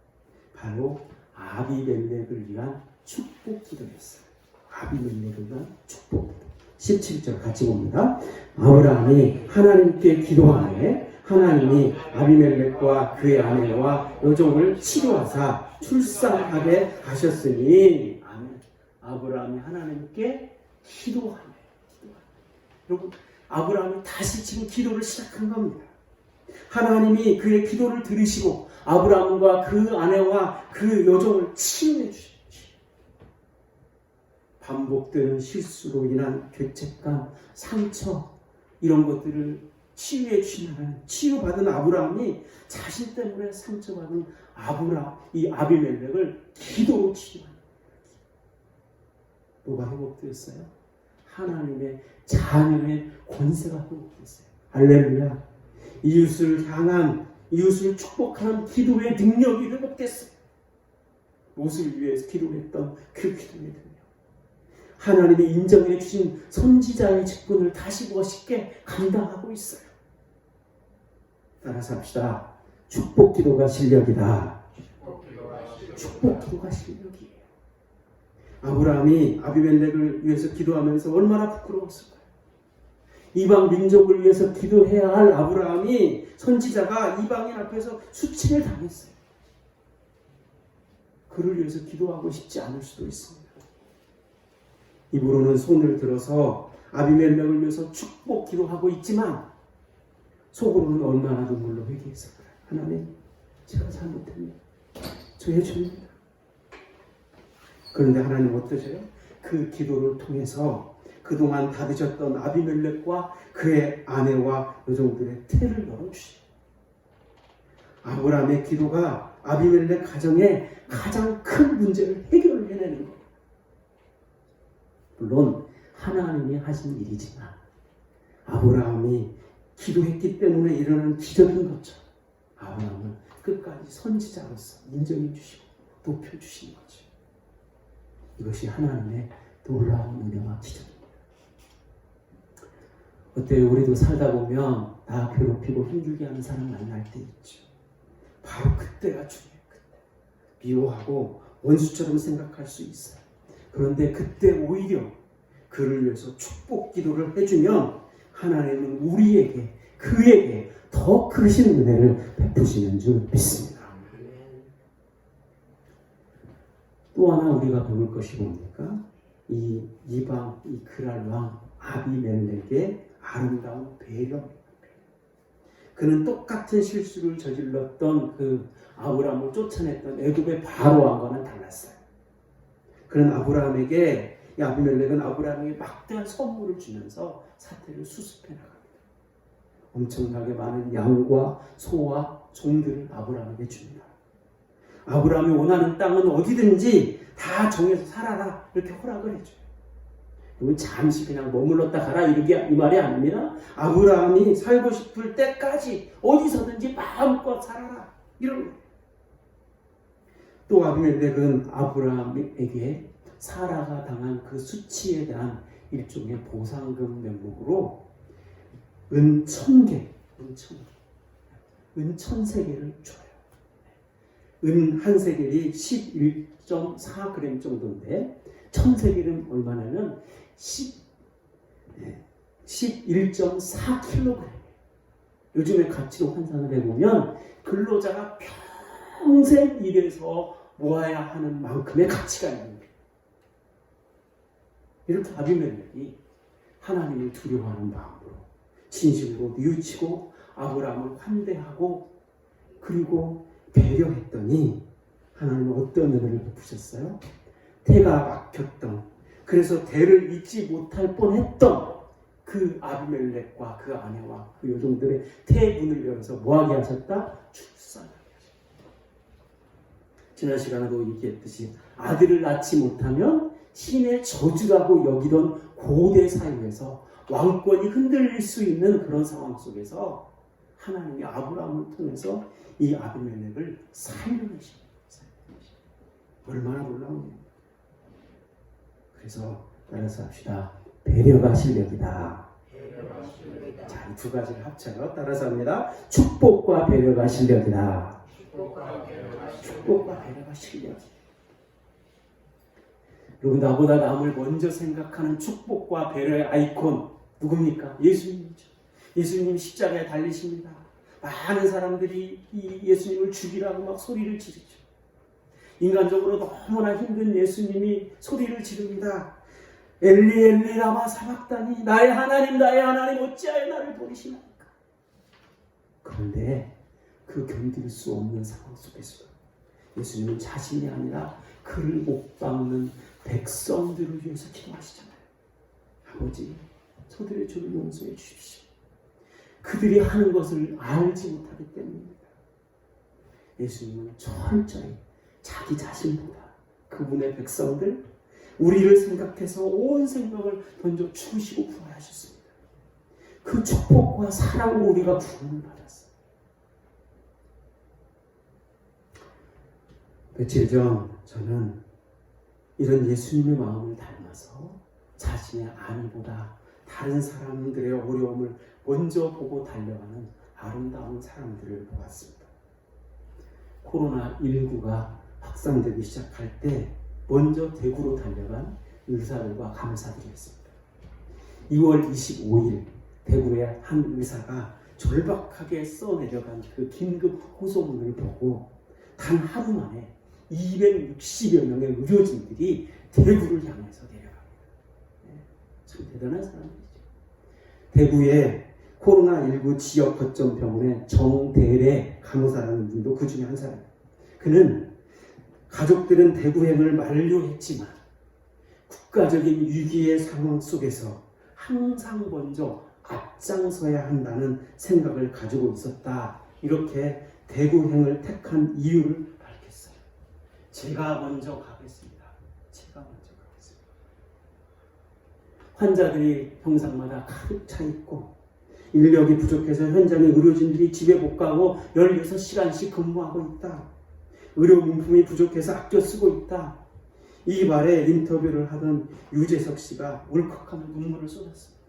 [SPEAKER 1] 바로 아비멜렉을 위한 축복 기도였어요. 아비멜렉을 위한 축복 기도. 17절 같이 봅니다. 아브라함이 하나님께 기도하매 하나님이 아비멜렉과 그의 아내와 여종을 치료하사 출산하게 하셨으니 아멘. 아브라함이 하나님께 기도하네. 여러분, 아브라함이 다시 지금 기도를 시작한 겁니다. 하나님이 그의 기도를 들으시고 아브라함과 그 아내와 그 여종을 치유해 주십니다. 반복되는 실수로 인한 죄책감, 상처 이런 것들을 치유해 주시는 치유받은 아브라함이 자신 때문에 상처받은 이 아비멜렉을 기도로 치유합니다. 뭐가 회복되었어요? 하나님의 자녀의 권세가 회복됐어요. 할렐루야. 이웃을 축복하는 기도의 능력이 회복됐어요. 무엇을 위해서 기도했던 그 기도의 능력. 하나님이 인정해 주신 선지자의 직분을 다시 멋있게 감당하고 있어요. 따라서 합시다. 축복 기도가 실력이다. 축복 기도가 실력이에요. 아브라함이 아비멜렉을 위해서 기도하면서 얼마나 부끄러웠을까요? 이방 민족을 위해서 기도해야 할 아브라함이 선지자가 이방인 앞에서 수치를 당했어요. 그를 위해서 기도하고 싶지 않을 수도 있습니다. 입으로는 손을 들어서 아비멜렉을 위해서 축복 기도하고 있지만 속으로는 얼마나 눈물로 회개했을까요? 하나님, 제가 잘못했네요. 저의 죄입니다. 그런데 하나님 어떠세요? 그 기도를 통해서 그동안 다드셨던 아비멜렉과 그의 아내와 여종들의 태를 열어주시고 아브라함의 기도가 아비멜렉 가정의 가장 큰 문제를 해결해내는 겁니다. 물론 하나님이 하신 일이지만 아브라함이 기도했기 때문에 일어나는 기적인 것처럼 아브라함은 끝까지 선지자로서 인정해 주시고 높여주신 거죠. 이것이 하나님의 놀라운 은혜와 기적입니다. 어때요? 우리도 살다 보면 나 괴롭히고 힘들게 하는 사람 만날 때 있죠. 바로 그때가 중요해요. 그때. 미워하고 원수처럼 생각할 수 있어요. 그런데 그때 오히려 그를 위해서 축복 기도를 해주면 하나님은 우리에게 그에게 더 크신 은혜를 베푸시는 줄 믿습니다. 또 하나 우리가 배울 것이 뭡니까? 이 이방 이 그랄 왕 아비멜렉의 아름다운 배려. 그는 똑같은 실수를 저질렀던 그 아브라함을 쫓아냈던 애굽의 바로 왕과는 달랐어요. 그는 아브라함에게 아비멜렉은 아브라함에게 막대한 선물을 주면서 사태를 수습해 나갑니다. 엄청나게 많은 양과 소와 종들을 아브라함에게 줍니다. 아브라함이 원하는 땅은 어디든지 다 정해서 살아라 이렇게 허락을 해줘요. 그러면 잠시 그냥 머물렀다 가라 이 말이 아닙니다. 아브라함이 살고 싶을 때까지 어디서든지 마음껏 살아라 이런 거예요. 또 아비멜렉은 아브라함에게 사라가 당한 그 수치에 대한 일종의 보상금 명목으로 은 1000개, 은 1000세겔을 줘요. 은 한 세겔이 11.4g 정도인데 1000세겔은 얼마냐면 11.4kg. 요즘의 가치로 환산을 해보면 근로자가 평생 일해서 모아야 하는 만큼의 가치가 있는 거예요. 이렇게 아비멜렉이 하나님을 두려워하는 마음으로 진심으로 뉘우치고 아브라함을 환대하고 그리고 배려했더니 하나님은 어떤 은혜를 베푸셨어요? 태가 막혔던 그래서 대를 잇지 못할 뻔했던 그 아비멜렉과 그 아내와 그 요정들의 태문을 열어서 뭐하게 하셨다? 출산하게 하셨다. 지난 시간에도 얘기했듯이 아들을 낳지 못하면 신의 저주라고 여기던 고대 사회에서 왕권이 흔들릴 수 있는 그런 상황 속에서 하나님이 아브라함을 통해서 이 아비멜렉을 살려내십니다. 얼마나 놀라운 일입니까? 그래서 따라서 합시다. 배려가 실력이다. 자, 이 두 가지를 합쳐요. 따라서 합니다. 축복과 배려가 실력이다. 축복과 배려가 실력이다. 여러분, 나보다 남을 먼저 생각하는 축복과 배려의 아이콘 누굽니까? 예수님이죠. 예수님 십자가에 달리십니다. 많은 사람들이 이 예수님을 죽이라고 막 소리를 지르죠. 인간적으로 너무나 힘든 예수님이 소리를 지릅니다. 엘리 엘리 라마 사박다니, 나의 하나님 어찌하여 나를 버리시나이까. 그런데 그 견딜 수 없는 상황 속에서 예수님은 자신이 아니라 그를 못 박는 백성들을 위해서 기도하시잖아요. 아버지, 저들의 죄를 용서해 주십시오. 그들이 하는 것을 알지 못하기 때문입니다. 예수님은 철저히 자기 자신보다 그분의 백성들, 우리를 생각해서 온 생명을 던져 주시고 구원하셨습니다. 그 축복과 사랑으로 우리가 구원을 받았어요. 며칠 전 저는 이런 예수님의 마음을 닮아서 자신의 아내보다 다른 사람들의 어려움을 먼저 보고 달려가는 아름다운 사람들을 보았습니다. 코로나19가 확산되기 시작할 때 먼저 대구로 달려간 의사들과 간호사들이었습니다. 2월 25일 대구의 한 의사가 절박하게 써내려간 그 긴급 호소문을 보고 단 하루 만에 260여 명의 의료진들이 대구를 향해서 내려갑니다. 참 대단한 사람들이죠. 대구의 코로나19 지역 거점 병원의 정대래 간호사라는 분도 그 중에 한 사람이에요. 그는 가족들은 대구행을 만료했지만 국가적인 위기의 상황 속에서 항상 먼저 앞장서야 한다는 생각을 가지고 있었다. 이렇게 대구행을 택한 이유를 밝혔어요. 제가 먼저 가겠습니다. 환자들이 병상마다 가득 차 있고 인력이 부족해서 현장의 의료진들이 집에 못 가고 16시간씩 근무하고 있다. 의료용품이 부족해서 아껴 쓰고 있다. 이 말에 인터뷰를 하던 유재석 씨가 울컥하는 눈물을 쏟았습니다.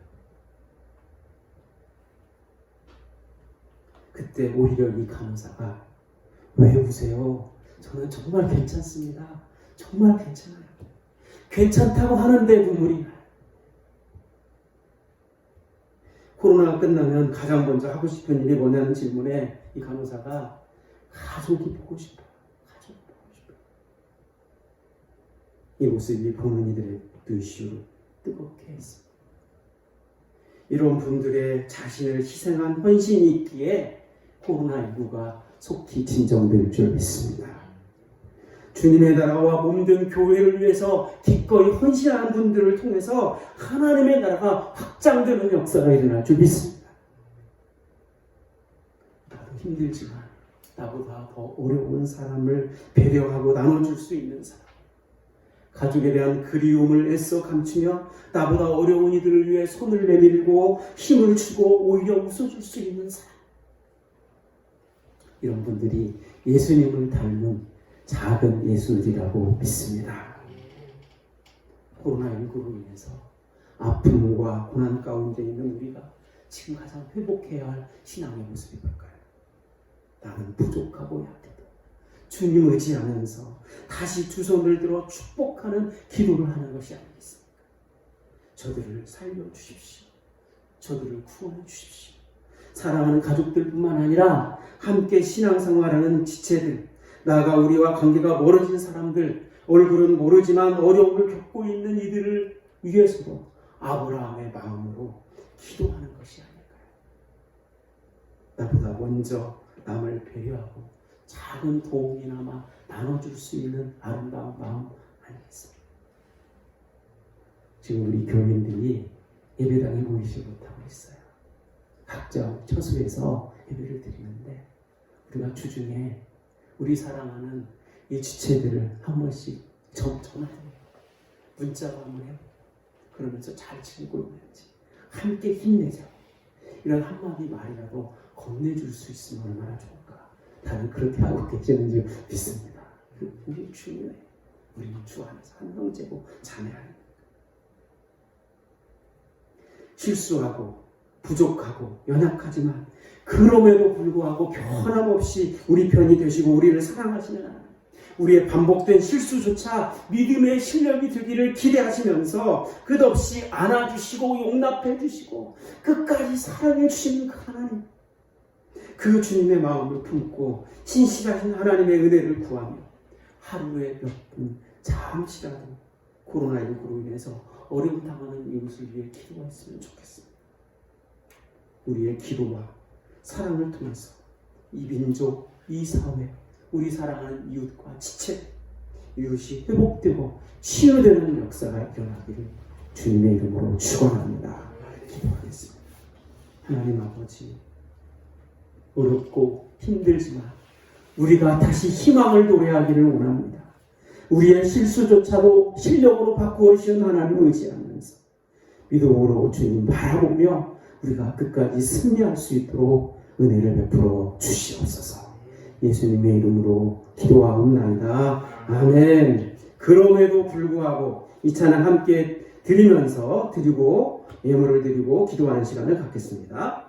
[SPEAKER 1] 그때 오히려 이 간호사가 왜 우세요? 저는 정말 괜찮습니다. 정말 괜찮아요. 괜찮다고 하는데 눈물이 나요. 코로나가 끝나면 가장 먼저 하고 싶은 일이 뭐냐는 질문에 이 간호사가 가족이 보고 싶어요. 이 모습이 보는 이들의 눈시울을 뜨겁게 했습니다. 이런 분들의 자신을 희생한 헌신이 있기에 코로나19가 속히 진정될 줄 믿습니다. 주님의 나라와 몸된 교회를 위해서 기꺼이 헌신하는 분들을 통해서 하나님의 나라가 확장되는 역사가 일어날 줄 믿습니다. 나도 힘들지만 나보다 더 어려운 사람을 배려하고 나눠줄 수 있는 사람, 가족에 대한 그리움을 애써 감추며 나보다 어려운 이들을 위해 손을 내밀고 힘을 주고 오히려 웃어줄 수 있는 사람, 이런 분들이 예수님을 닮은 작은 예술이라고 믿습니다. 코로나19로 인해서 아픔과 고난 가운데 있는 우리가 지금 가장 회복해야 할 신앙의 모습이 뭘까요? 나는 부족하고 약해도 주님 의지하면서 다시 두 손을 들어 축복하는 기도를 하는 것이 아니겠습니까? 저들을 살려주십시오. 저들을 구원해 주십시오. 사랑하는 가족들뿐만 아니라 함께 신앙생활하는 지체들, 나아가 우리와 관계가 멀어진 사람들, 얼굴은 모르지만 어려움을 겪고 있는 이들을 위해서도 아브라함의 마음으로 기도하는 것이 아닐까요? 나보다 먼저 남을 배려하고 작은 도움이나마 나눠줄 수 있는 아름다운 마음 아니겠습니까? 지금 우리 교인들이 예배당에 모이지 못하고 있어요. 각자 처소에서 예배를 드리는데 우리가 주중에 우리 사랑하는 이 지체들을 한 번씩 전화해요. 문자로 한번 해요. 그러면서 잘 지내고 있는지 함께 힘내자고 이런 한마디 말이라도 건네줄 수 있으면 얼마나 좋을까. 다들 그렇게 하고 계시는지 믿습니다. 굉장히 중요해요. 우리는 주 안에서 한 형제고 자매 아닙니까? 실수하고 부족하고 연약하지만 그럼에도 불구하고 변함없이 우리 편이 되시고 우리를 사랑하시는 하나님, 우리의 반복된 실수조차 믿음의 실력이 되기를 기대하시면서 끝없이 안아주시고 용납해 주시고 끝까지 사랑해 주시는 그 하나님, 그 주님의 마음을 품고 신실하신 하나님의 은혜를 구하며 하루에 몇 분 잠시라도 코로나19로 인해서 어려움 당하는 이웃을 위해 기도했으면 좋겠습니다. 우리의 기도와 사랑을 통해서 이 민족, 이 사회, 우리 사랑하는 이웃과 지체, 이웃이 회복되고 치유되는 역사가 일어나기를 주님의 이름으로 축원합니다. 기도하겠습니다. 하나님 아버지, 어렵고 힘들지만 우리가 다시 희망을 노래하기를 원합니다. 우리의 실수조차도 실력으로 바꾸어 주신 하나님을 의지하면서 믿음으로 주님 바라보며 우리가 끝까지 승리할 수 있도록 은혜를 베풀어 주시옵소서. 예수님의 이름으로 기도하옵나이다. 아멘. 그럼에도 불구하고 이 찬양 함께 드리면서 드리고 예물을 드리고 기도하는 시간을 갖겠습니다.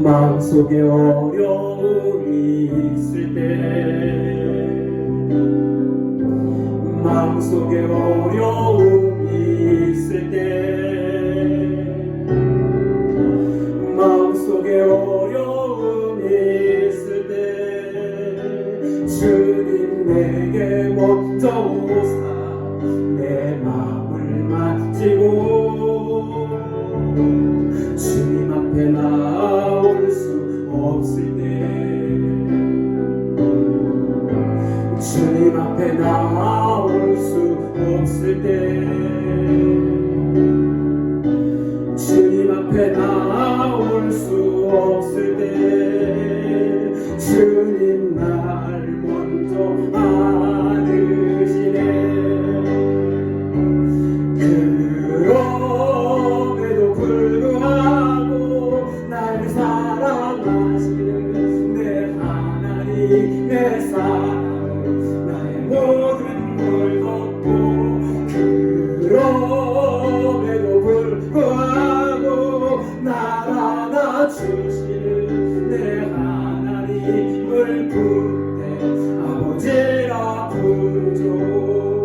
[SPEAKER 1] 마음속에 어려움이 있을 때, 마음속에 어려움이 있을 때, 마음속에 어려움이 있을 때 주님 내게 먼저 오사 내 마음을 만지고 주님 앞에 나올 수 없을 때, 주님 앞에 나올 수 없을 때, 주님 앞에 나올 수 없을 때 주님 날 먼저 안으시네. 그럼에도 불구하고 날 사랑하시는 내 하나님의 사랑은 나의 모든 걸 덮고, 그럼에도 불구하고 날 안아주시는 내 하나님을 부르되 아버지라 부르죠.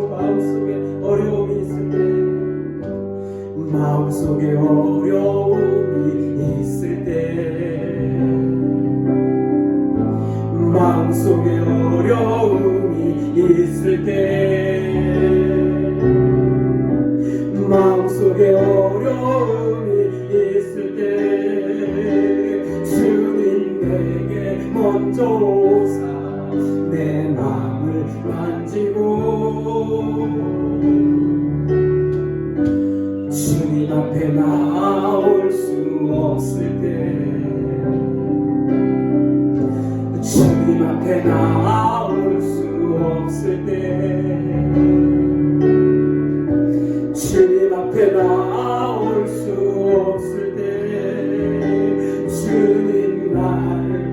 [SPEAKER 1] 마음속에 어려움이 있을 때, 마음속에 어려움이 있을 때, 마음속에 어려움이 있을 때, 마음속에 어려움이 있을 때 주님 내게 먼저 오사 내 마음을 만지고 주님 앞에 나올 수 없을 때, 주님 앞에 나올 수 없을 때, 주님 앞에 나올 수 없을 때 주님 날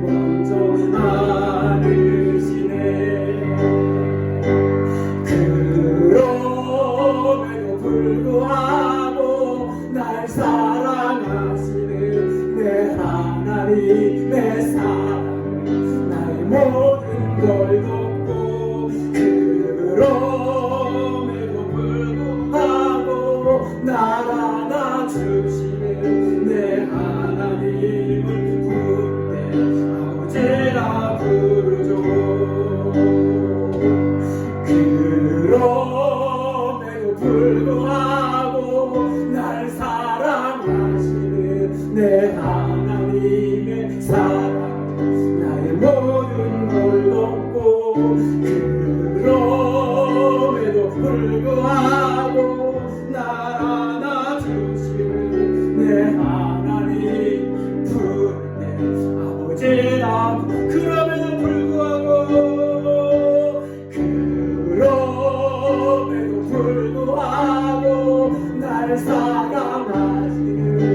[SPEAKER 1] 먼저 안으시네. 그럼에도 불구하고 날 사랑하시는 내 하나님의 사랑은 나의 모든 걸 덮고, 그럼에도 불구하고 날 안아주시는 내 하나님을 부를 때 아버지라 부르죠. 날 사랑하시는 내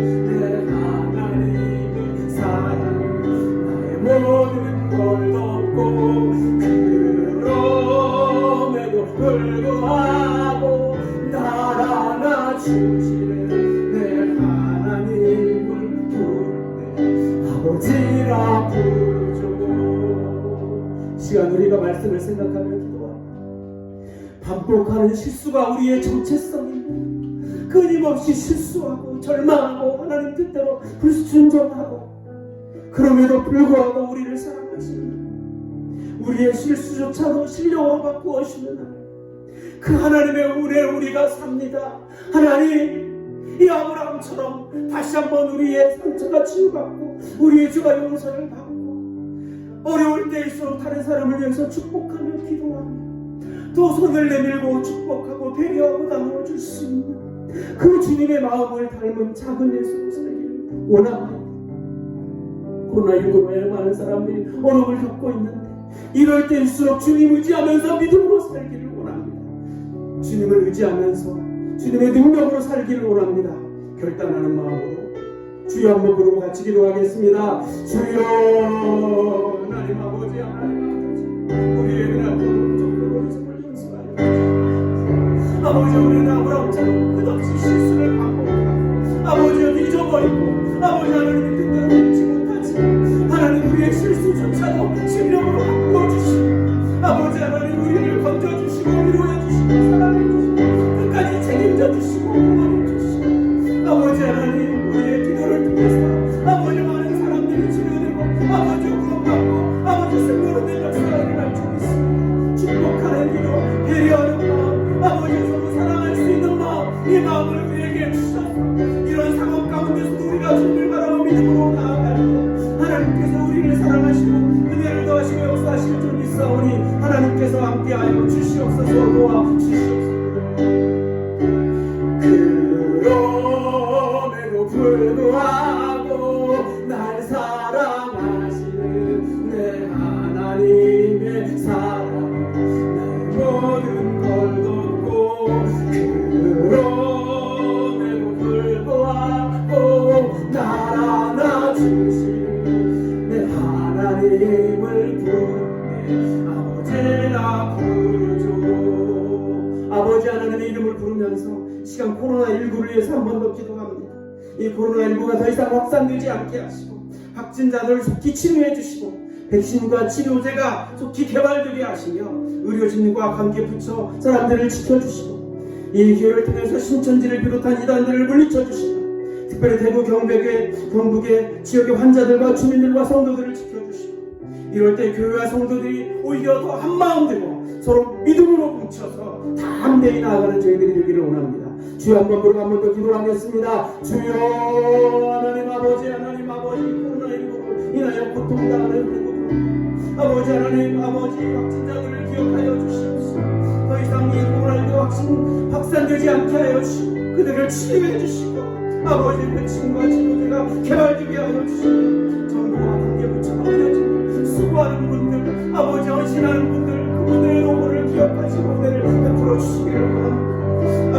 [SPEAKER 1] 하나님의 사랑 나의 모든 걸 덮고 그럼에도 불구하고 날 안아주시는 내 하나님을 부르네 아버지라 부르죠. 시간 우리가 말씀을 생각하며 기도합니다. 반복하는 실수가 우리의 정체성입니다. 끊임없이 실수하고 절망하고 하나님 뜻대로 불순종하고 그럼에도 불구하고 우리를 사랑하시는 우리의 실수조차도 신령으로 바꾸어 주시는 그 하나님의 은혜에 우리가 삽니다. 하나님, 이 아브라함처럼 다시 한번 우리의 상처가 치유받고 우리의 죄가 용서를 받고 어려울 때일수록 다른 사람을 위해서 축복하며 기도하며 또 손을 내밀고 축복하고 배려하고 나누어줄 수 있는 그 주님의 마음을 닮은 작은 예수로 살기를 원합니다. 코로나19로 많은 사람들이 어려움을 겪고 있는데 이럴 때일수록 주님 의지하면서 믿음으로 살기를 원합니다. 주님을 의지하면서 주님의 능력으로 살기를 원합니다. 결단하는 마음으로 주여 한번 부르고 같이 기도하겠습니다. 주여 하나님 아버지 하나님 아버지 우리의 은혜로 정복을 연습하여 아버지 우리는 아브라함처럼 끝없이 실수를 반복하고 아버지를 잊어버리고 아버지 하나님의 뜻대로 믿지 못하지 하나님 우리의 실수조차도 신령으로 바꾸어주시고 아버지 하나님 우리를 건져주시고 위로해주시고 사랑해주시고 끝까지 책임져주시고 응원해주시고 아버지 하나님 우리의 기도를 통해서 아버지 많은 사람들이 치료되고 아버지 구원받고 아버지 승리로 된 역사가 일어날 줄 믿습니다. 축복하는 기도 배려하는 마음 아버지 서로 사랑할 수 있는 마음 이 마음을 우리에게 주셔서 이런 상황 가운데서 우리가 주님을 바라보 믿음으로 나아갈 때 하나님께서 우리를 사랑하시고 은혜를 더하시고 역사하실 줄 믿사오니 하나님께서 함께하여 주시옵소서 도와주시옵소서. 그럼에도 불구하고 날 사랑하시는 내 하나님의 사랑 나의 모든 걸 덮고 그럼에도 불구하고 날 안아주시는 내 하나님을 부르네 아버지라 부르죠. 아버지 하나님의 이름을 부르면서 시간 코로나19를 위해서 한 번 더 기도합니다. 이 코로나19가 더 이상 확산되지 않게 하시고 확진자들을 속히 치료해 주시고 백신과 치료제가 속히 개발되게 하시며 의료진과 관계 부처 사람들을 지켜주시고 이 기회를 통해서 신천지를 비롯한 이단들을 물리쳐 주시고 특별히 대구 경북의 지역의 환자들과 주민들과 성도들을 지켜주시고 이럴 때 교회와 성도들이 오히려 더 한마음 되고 서로 믿음으로 뭉쳐서 다 함께 나아가는 저희들이 되기를 원합니다. 주여 한번 부르고 한번 더 기도하겠습니다. 주여 하나님 아버지 코로나19로 인하여 고통당하는 우리 아버지 하나님 아버지 확진자들을 기억하여 주시옵소서. 더 이상 이 코로나19 확산되지 않게 하여 주시고 그들을 치료해 주시고 아버지 백신과 치료제가 개발되게 하여 주시고 정부와 관계부처가 의료진 수고하는 분들 아버지 헌신하는 분들 그분들의 노고를 기억하시고 은혜를 베풀어 주시기를 원합니다.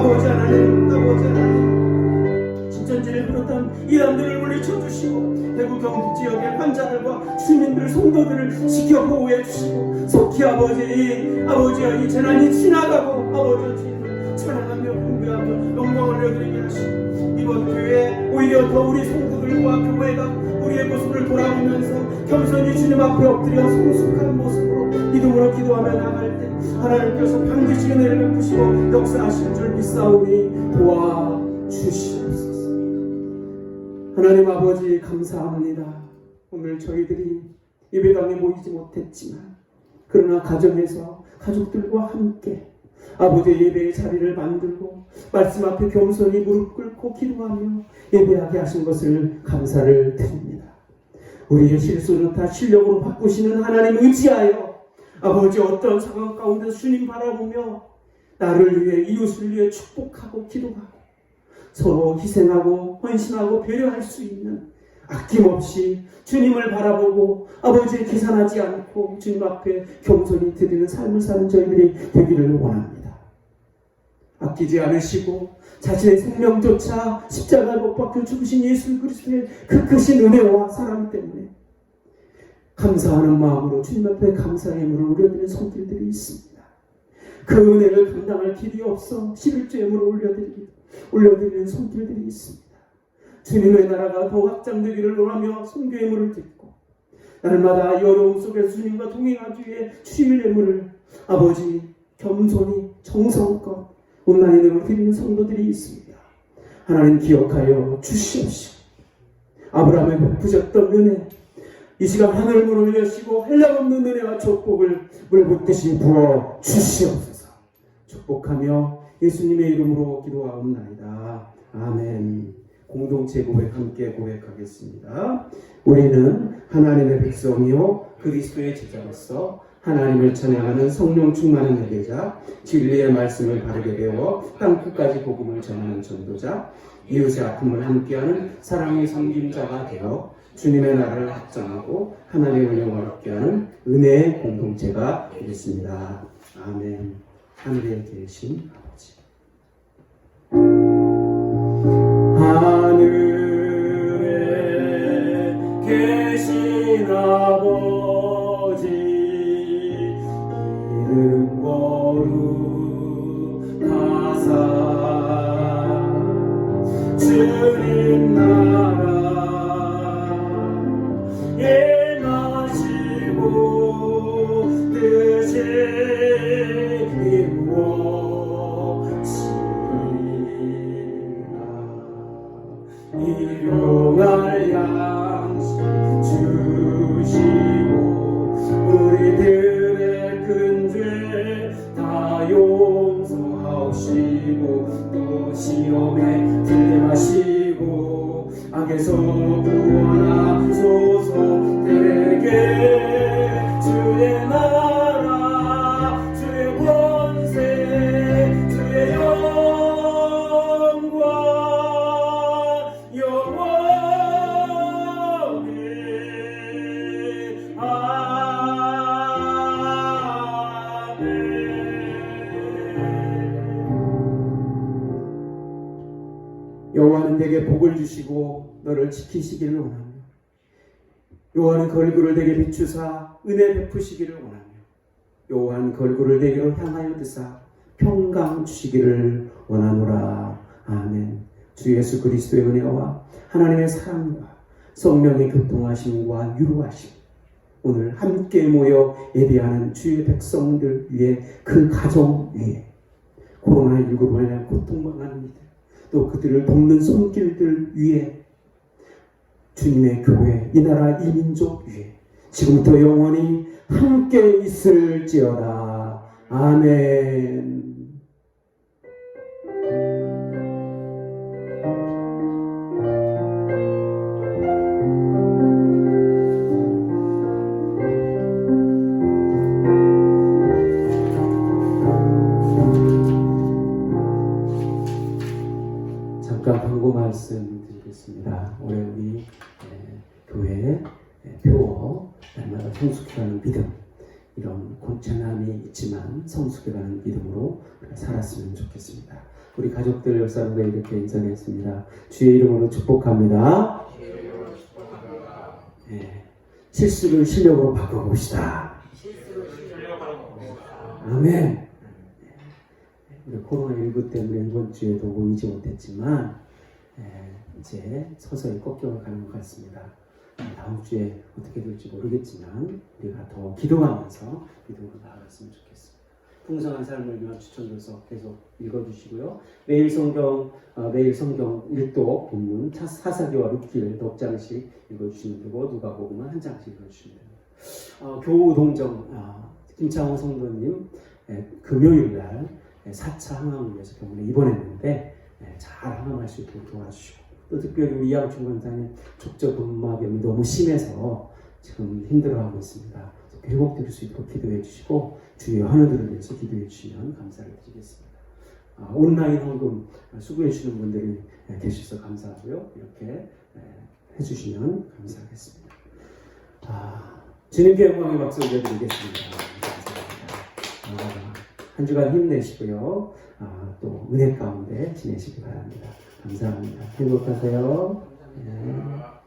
[SPEAKER 1] 아버지 하나님 신천지를 비롯한 이단들을 물리쳐 주시고 대구 경북 지역의 환자들과 주민들 성도들을 지켜 보호해 주시고 속히 아버지와 이 재난이 지나가고 아버지와 주님을 찬양하며 공배하며 영광을 올려드리게 하시고 이번 교회에 오히려 더 우리 성도들과 교회가 우리의 모습을 돌아보면서 겸손히 주님 앞에 엎드려 성숙한 모습으로 믿음으로 기도하며 나갈 때 하나님께서 반드시 은혜를 베푸시고 역사하실 줄 믿사오니 도와주시옵소서. 하나님 아버지 감사합니다. 오늘 저희들이 예배당에 모이지 못했지만 그러나 가정에서 가족들과 함께 아버지의 예배의 자리를 만들고 말씀 앞에 겸손히 무릎 꿇고 기도하며 예배하게 하신 것을 감사를 드립니다. 우리의 실수를 다 실력으로 바꾸시는 하나님 의지하여 아버지 어떤 상황 가운데서 주님 바라보며 나를 위해 이웃을 위해 축복하고 기도하고 서로 희생하고 헌신하고 배려할 수 있는 아낌없이 주님을 바라보고 아버지의 계산하지 않고 주님 앞에 겸손히 드리는 삶을 사는 저희들이 되기를 원합니다. 아끼지 않으시고 자신의 생명조차 십자가에 못 박혀 죽으신 예수 그리스도의 그 크신 은혜와 사랑 때문에 감사하는 마음으로 주님 앞에 감사의 예물을 올려드리는 손길들이 있습니다. 그 은혜를 감당할 길이 없어 11조 예물을 올려드리는 손길들이 있습니다. 주님의 나라가 더 확장되기를 원하며 선교 예물을 드리고 날마다 이 어려움 속에서 주님과 동행하기 위해 주일 예물을 아버지 겸손히 정성껏 온라인으로 드리는 성도들이 있습니다. 하나님 기억하여 주시옵시고 아브라함의 베푸셨던 은혜 이 시간 하늘 문을 여시고 한량없는 은혜와 축복을 물붓듯이 부어 주시옵소서. 축복하며 예수님의 이름으로 기도하옵나이다. 아멘. 공동체 고백 함께 고백하겠습니다. 우리는 하나님의 백성이요 그리스도의 제자로서 하나님을 찬양하는 성령 충만한 예배자, 진리의 말씀을 바르게 배워 땅끝까지 복음을 전하는 전도자, 이웃의 아픔을 함께하는 사랑의 섬김자가 되어 주님의 나라를 확장하고 하나님의 영광을 함께하는 은혜의 공동체가 되겠습니다. 아멘. 하늘에 계신 아버지, 하늘에 계신 아버지, 이름 거룩하사 주님 나라 예마시고 뜻을 이루어지라. 일용할 양식 주시고 우리들의 큰 죄 다 용서하시고 또 시험에 들게 마시고 악에서 구원하소서. 되게 주의 나라 주의 권세 주의 영광 영원히 아멘. 여호와는 내게 복을 주시고 너를 지키시기를 원하며 여호와는 걸그를 내게 비추사 은혜 베푸시기를 원하며 여호와는 걸그를 내게로 향하여 드사 평강 주시기를 원하노라. 아멘. 주 예수 그리스도의 은혜와 하나님의 사랑과 성령의 교통하심과 유로하심 오늘 함께 모여 예배하는 주의 백성들 위해 그 가정 위에 코로나19로 인한 고통당하는 이들 또 그들을 돕는 손길들 위에 주님의 교회 이 나라 이 민족 위에 지금부터 영원히 함께 있을지어다. 아멘. 잠깐 광고 말씀 드리겠습니다. 올해 우리 교회 표어 날마다 성숙해가는 믿음 이런 고난이 있지만 성숙해가는 믿음으로 살았으면 좋겠습니다. 우리 가족들 열사람과 이렇게 인사했습니다. 주의 이름으로 축복합니다. 실수를 실력으로 바꿔봅시다. 아멘. 우리 코로나19 때문에 이번 주에도 모이지 못했지만 이제 서서히 꺾여가는 것 같습니다. 다음 주에 어떻게 될지 모르겠지만 우리가 더 기도하면서 믿음으로 나아갔으면 좋겠습니다. 풍성한 삶을 위한 추천줘서 계속 읽어주시고요. 매일 성경 일독 본문 사사기와 룻기를 넉 장씩 읽어주시면 되고 누가복음은 한 장씩 읽어주시면 됩니다. 교우 동정 김창호 성도님 금요일날 4차 항암을 위해서 병원에 입원했는데 잘 항암할 수 있도록 도와주시고 또 특별히 우리 이양춘 권사님 족저근막염이 너무 심해서 지금 힘들어하고 있습니다. 회복될 수 있도록 기도해 주시고 주의 환우들을 위해서 기도해 주시면 감사를 드리겠습니다. 온라인 헌금 수고해 주시는 분들이 계셔서 감사하고요. 이렇게 해주시면 감사하겠습니다. 주님께 영광의 박수 올려드리겠습니다. 감사합니다. 한 주간 힘내시고요. 또 은혜 가운데 지내시기 바랍니다. 감사합니다. 행복하세요. 네.